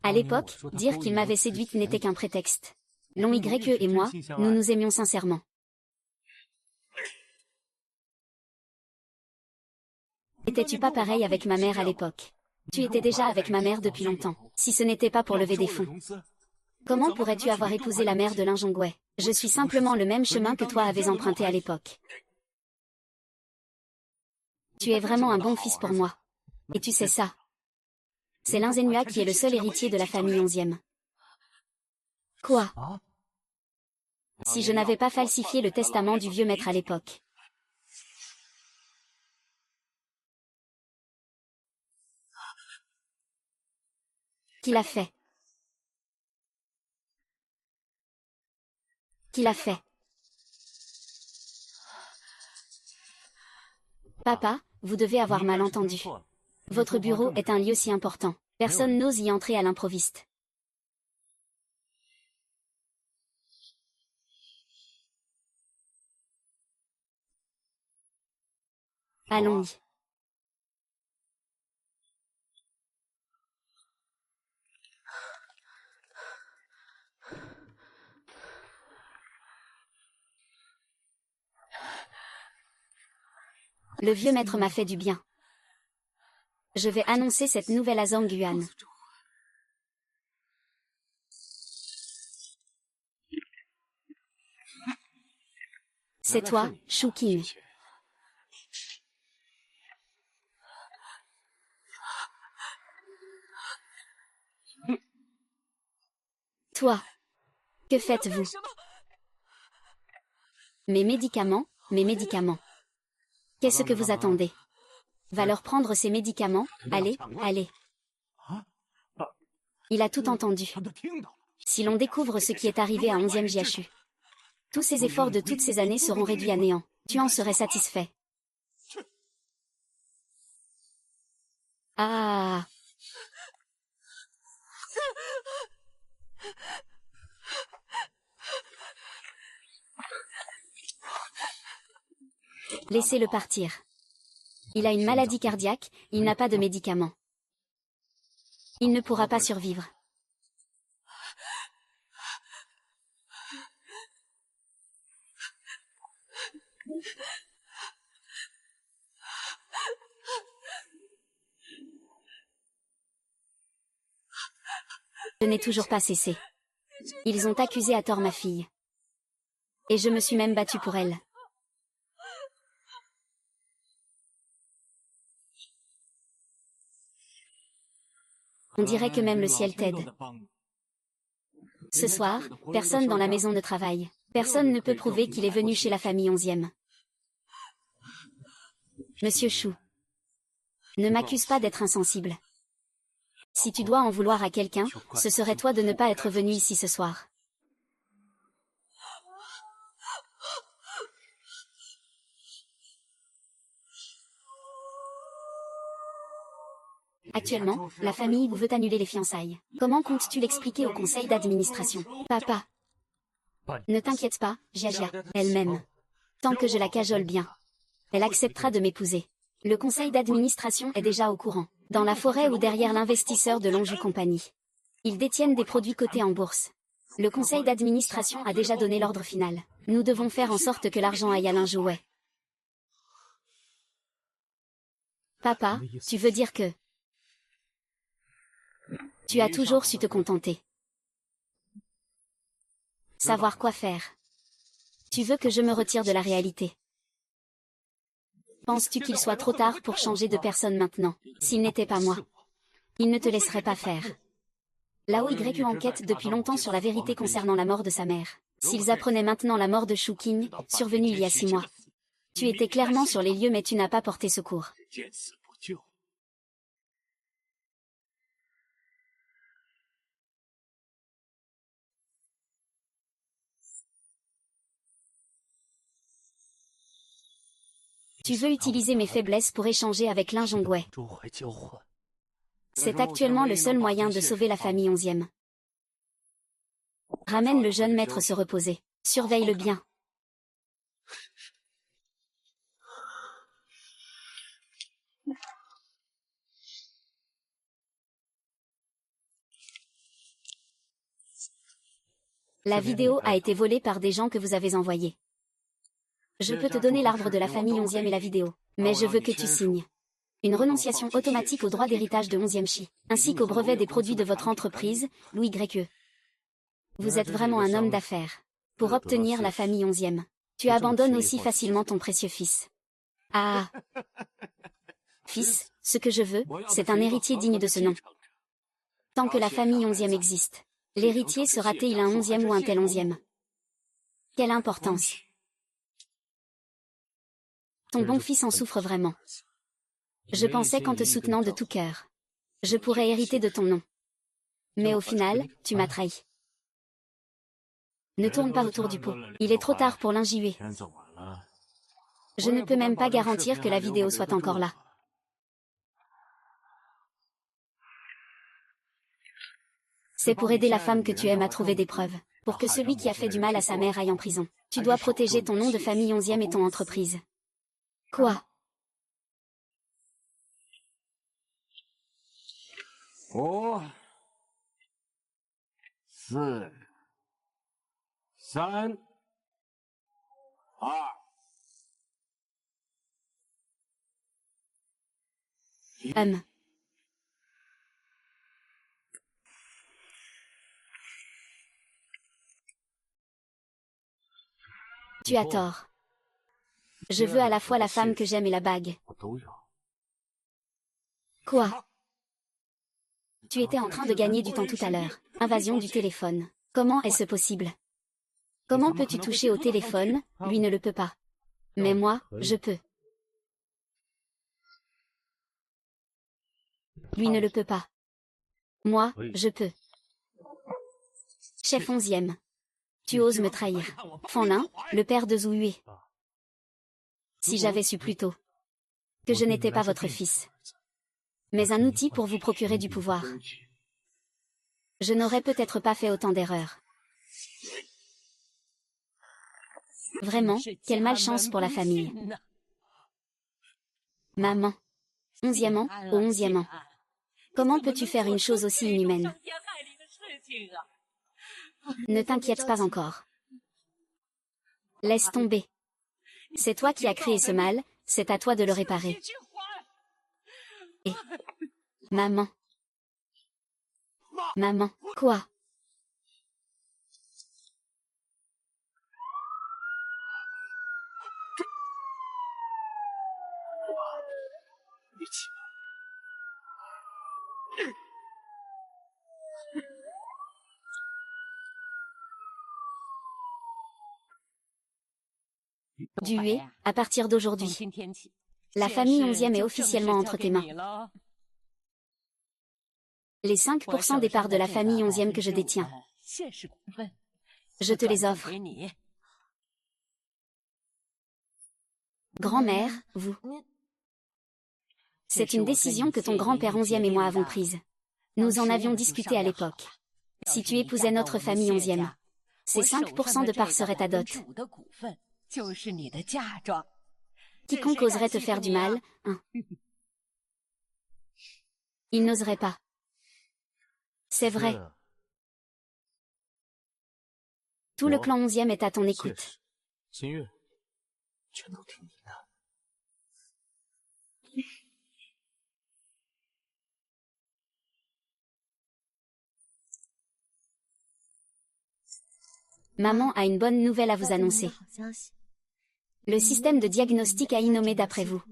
À l'époque, dire qu'il m'avait séduite n'était qu'un prétexte. Long YE et moi, nous nous aimions sincèrement. N'étais-tu pas pareil avec ma mère à l'époque? Tu étais déjà avec ma mère depuis longtemps, si ce n'était pas pour lever des fonds. Comment pourrais-tu avoir épousé la mère de Lin Zhongwei? Je suis simplement le même chemin que toi avais emprunté à l'époque. Tu es vraiment un bon fils pour moi. Et tu sais ça. C'est Lin Zhenhua qui est le seul héritier de la famille 11e. Quoi? Si je n'avais pas falsifié le testament du vieux maître à l'époque. Qui l'a fait? Qui l'a fait? Papa, vous devez avoir mal entendu. Votre bureau est un lieu si important. Personne n'ose y entrer à l'improviste. Allons-y. Le vieux maître m'a fait du bien. Je vais annoncer cette nouvelle à Zhang Yuan. C'est toi, Shu Qing. Toi. Que faites-vous? Mes médicaments, mes médicaments. Qu'est-ce que vous attendez? Va leur prendre ses médicaments, allez, allez. Il a tout entendu. Si l'on découvre ce qui est arrivé à 11e Jiachu, tous ces efforts de toutes ces années seront réduits à néant. Tu en serais satisfait. Ah. Laissez-le partir. Il a une maladie cardiaque, il n'a pas de médicaments. Il ne pourra pas survivre. Je n'ai toujours pas cessé. Ils ont accusé à tort ma fille. Et je me suis même battue pour elle. On dirait que même le ciel t'aide. Ce soir, personne dans la maison ne travaille. Personne ne peut prouver qu'il est venu chez la famille 11e. Monsieur Shu, ne m'accuse pas d'être insensible. Si tu dois en vouloir à quelqu'un, ce serait toi de ne pas être venu ici ce soir. Actuellement, la famille veut annuler les fiançailles. Comment comptes-tu l'expliquer au conseil d'administration? Papa. Ne t'inquiète pas, Jia, elle-même. Tant que je la cajole bien, elle acceptera de m'épouser. Le conseil d'administration est déjà au courant. Dans la forêt ou derrière l'investisseur de Longju Company. Ils détiennent des produits cotés en bourse. Le conseil d'administration a déjà donné l'ordre final. Nous devons faire en sorte que l'argent aille à Lin Zhongwei. Papa, tu veux dire que... Tu as toujours su te contenter. Savoir quoi faire. Tu veux que je me retire de la réalité. Penses-tu qu'il soit trop tard pour changer de personne maintenant? S'il n'était pas moi, il ne te laisserait pas faire. Lao YU enquête depuis longtemps sur la vérité concernant la mort de sa mère. S'ils apprenaient maintenant la mort de Shu Qing, survenue il y a 6 mois. Tu étais clairement sur les lieux mais tu n'as pas porté secours. Tu veux utiliser mes faiblesses pour échanger avec Lin Zhongwei. C'est actuellement le seul moyen de sauver la famille 11e. Ramène le jeune maître se reposer. Surveille-le bien. La vidéo a été volée par des gens que vous avez envoyés. Je peux te donner l'arbre de la famille 11e et la vidéo, mais je veux que tu signes une renonciation automatique au droit d'héritage de 11e Shi, ainsi qu'au brevet des produits de votre entreprise, Louis YE. Vous êtes vraiment un homme d'affaires. Pour obtenir la famille 11e, tu abandonnes aussi facilement ton précieux fils. Ah. Fils, ce que je veux, c'est un héritier digne de ce nom. Tant que la famille 11e existe, l'héritier sera-t-il un 11e ou un tel 11e? Quelle importance. Ton bon fils en souffre vraiment. Je pensais qu'en te soutenant de tout cœur, je pourrais hériter de ton nom. Mais au final, tu m'as trahi. Ne tourne pas autour du pot. Il est trop tard pour l'injouer. Je ne peux même pas garantir que la vidéo soit encore là. C'est pour aider la femme que tu aimes à trouver des preuves, pour que celui qui a fait du mal à sa mère aille en prison. Tu dois protéger ton nom de famille 11e et ton entreprise. Quoi? 5、4、3、2。 Tu as tort. Je veux à la fois la femme que j'aime et la bague. Quoi? Tu étais en train de gagner du temps tout à l'heure. Invasion du téléphone. Comment est-ce possible? Comment peux-tu toucher au téléphone? Lui ne le peut pas. Mais moi, je peux. Lui ne le peut pas. Moi, je peux. Chef 11e. Tu oses me trahir. Fanlin, le père de Zhu Yue. Si j'avais su plus tôt que je n'étais pas votre fils, mais un outil pour vous procurer du pouvoir, je n'aurais peut-être pas fait autant d'erreurs. Vraiment, quelle malchance pour la famille. Maman. 11e an, au 11e an. Comment peux-tu faire une chose aussi inhumaine? Ne t'inquiète pas encore. Laisse tomber. C'est toi qui as créé ce mal, c'est à toi de le réparer. Et... Maman. Maman, quoi? Dué, à partir d'aujourd'hui, la famille 11e est officiellement entre tes mains. Les 5% des parts de la famille 11e que je détiens, je te les offre. Grand-mère, vous. C'est une décision que ton grand-père 11e et moi avons prise. Nous en avions discuté à l'époque. Si tu épousais notre famille 11e, ces 5% de parts seraient ta dot. Quiconque oserait te faire du mal, hein. Il n'oserait pas. C'est vrai. Tout le clan 11e est à ton écoute. Maman a une bonne nouvelle à vous annoncer. Le système de diagnostic AI nommé d'après vous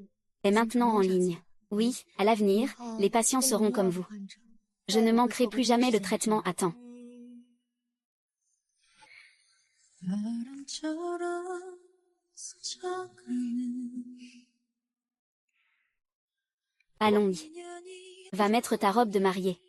est maintenant en ligne. Oui, à l'avenir, les patients seront comme vous. Je ne manquerai plus jamais le traitement à temps. Allons-y. Va mettre ta robe de mariée.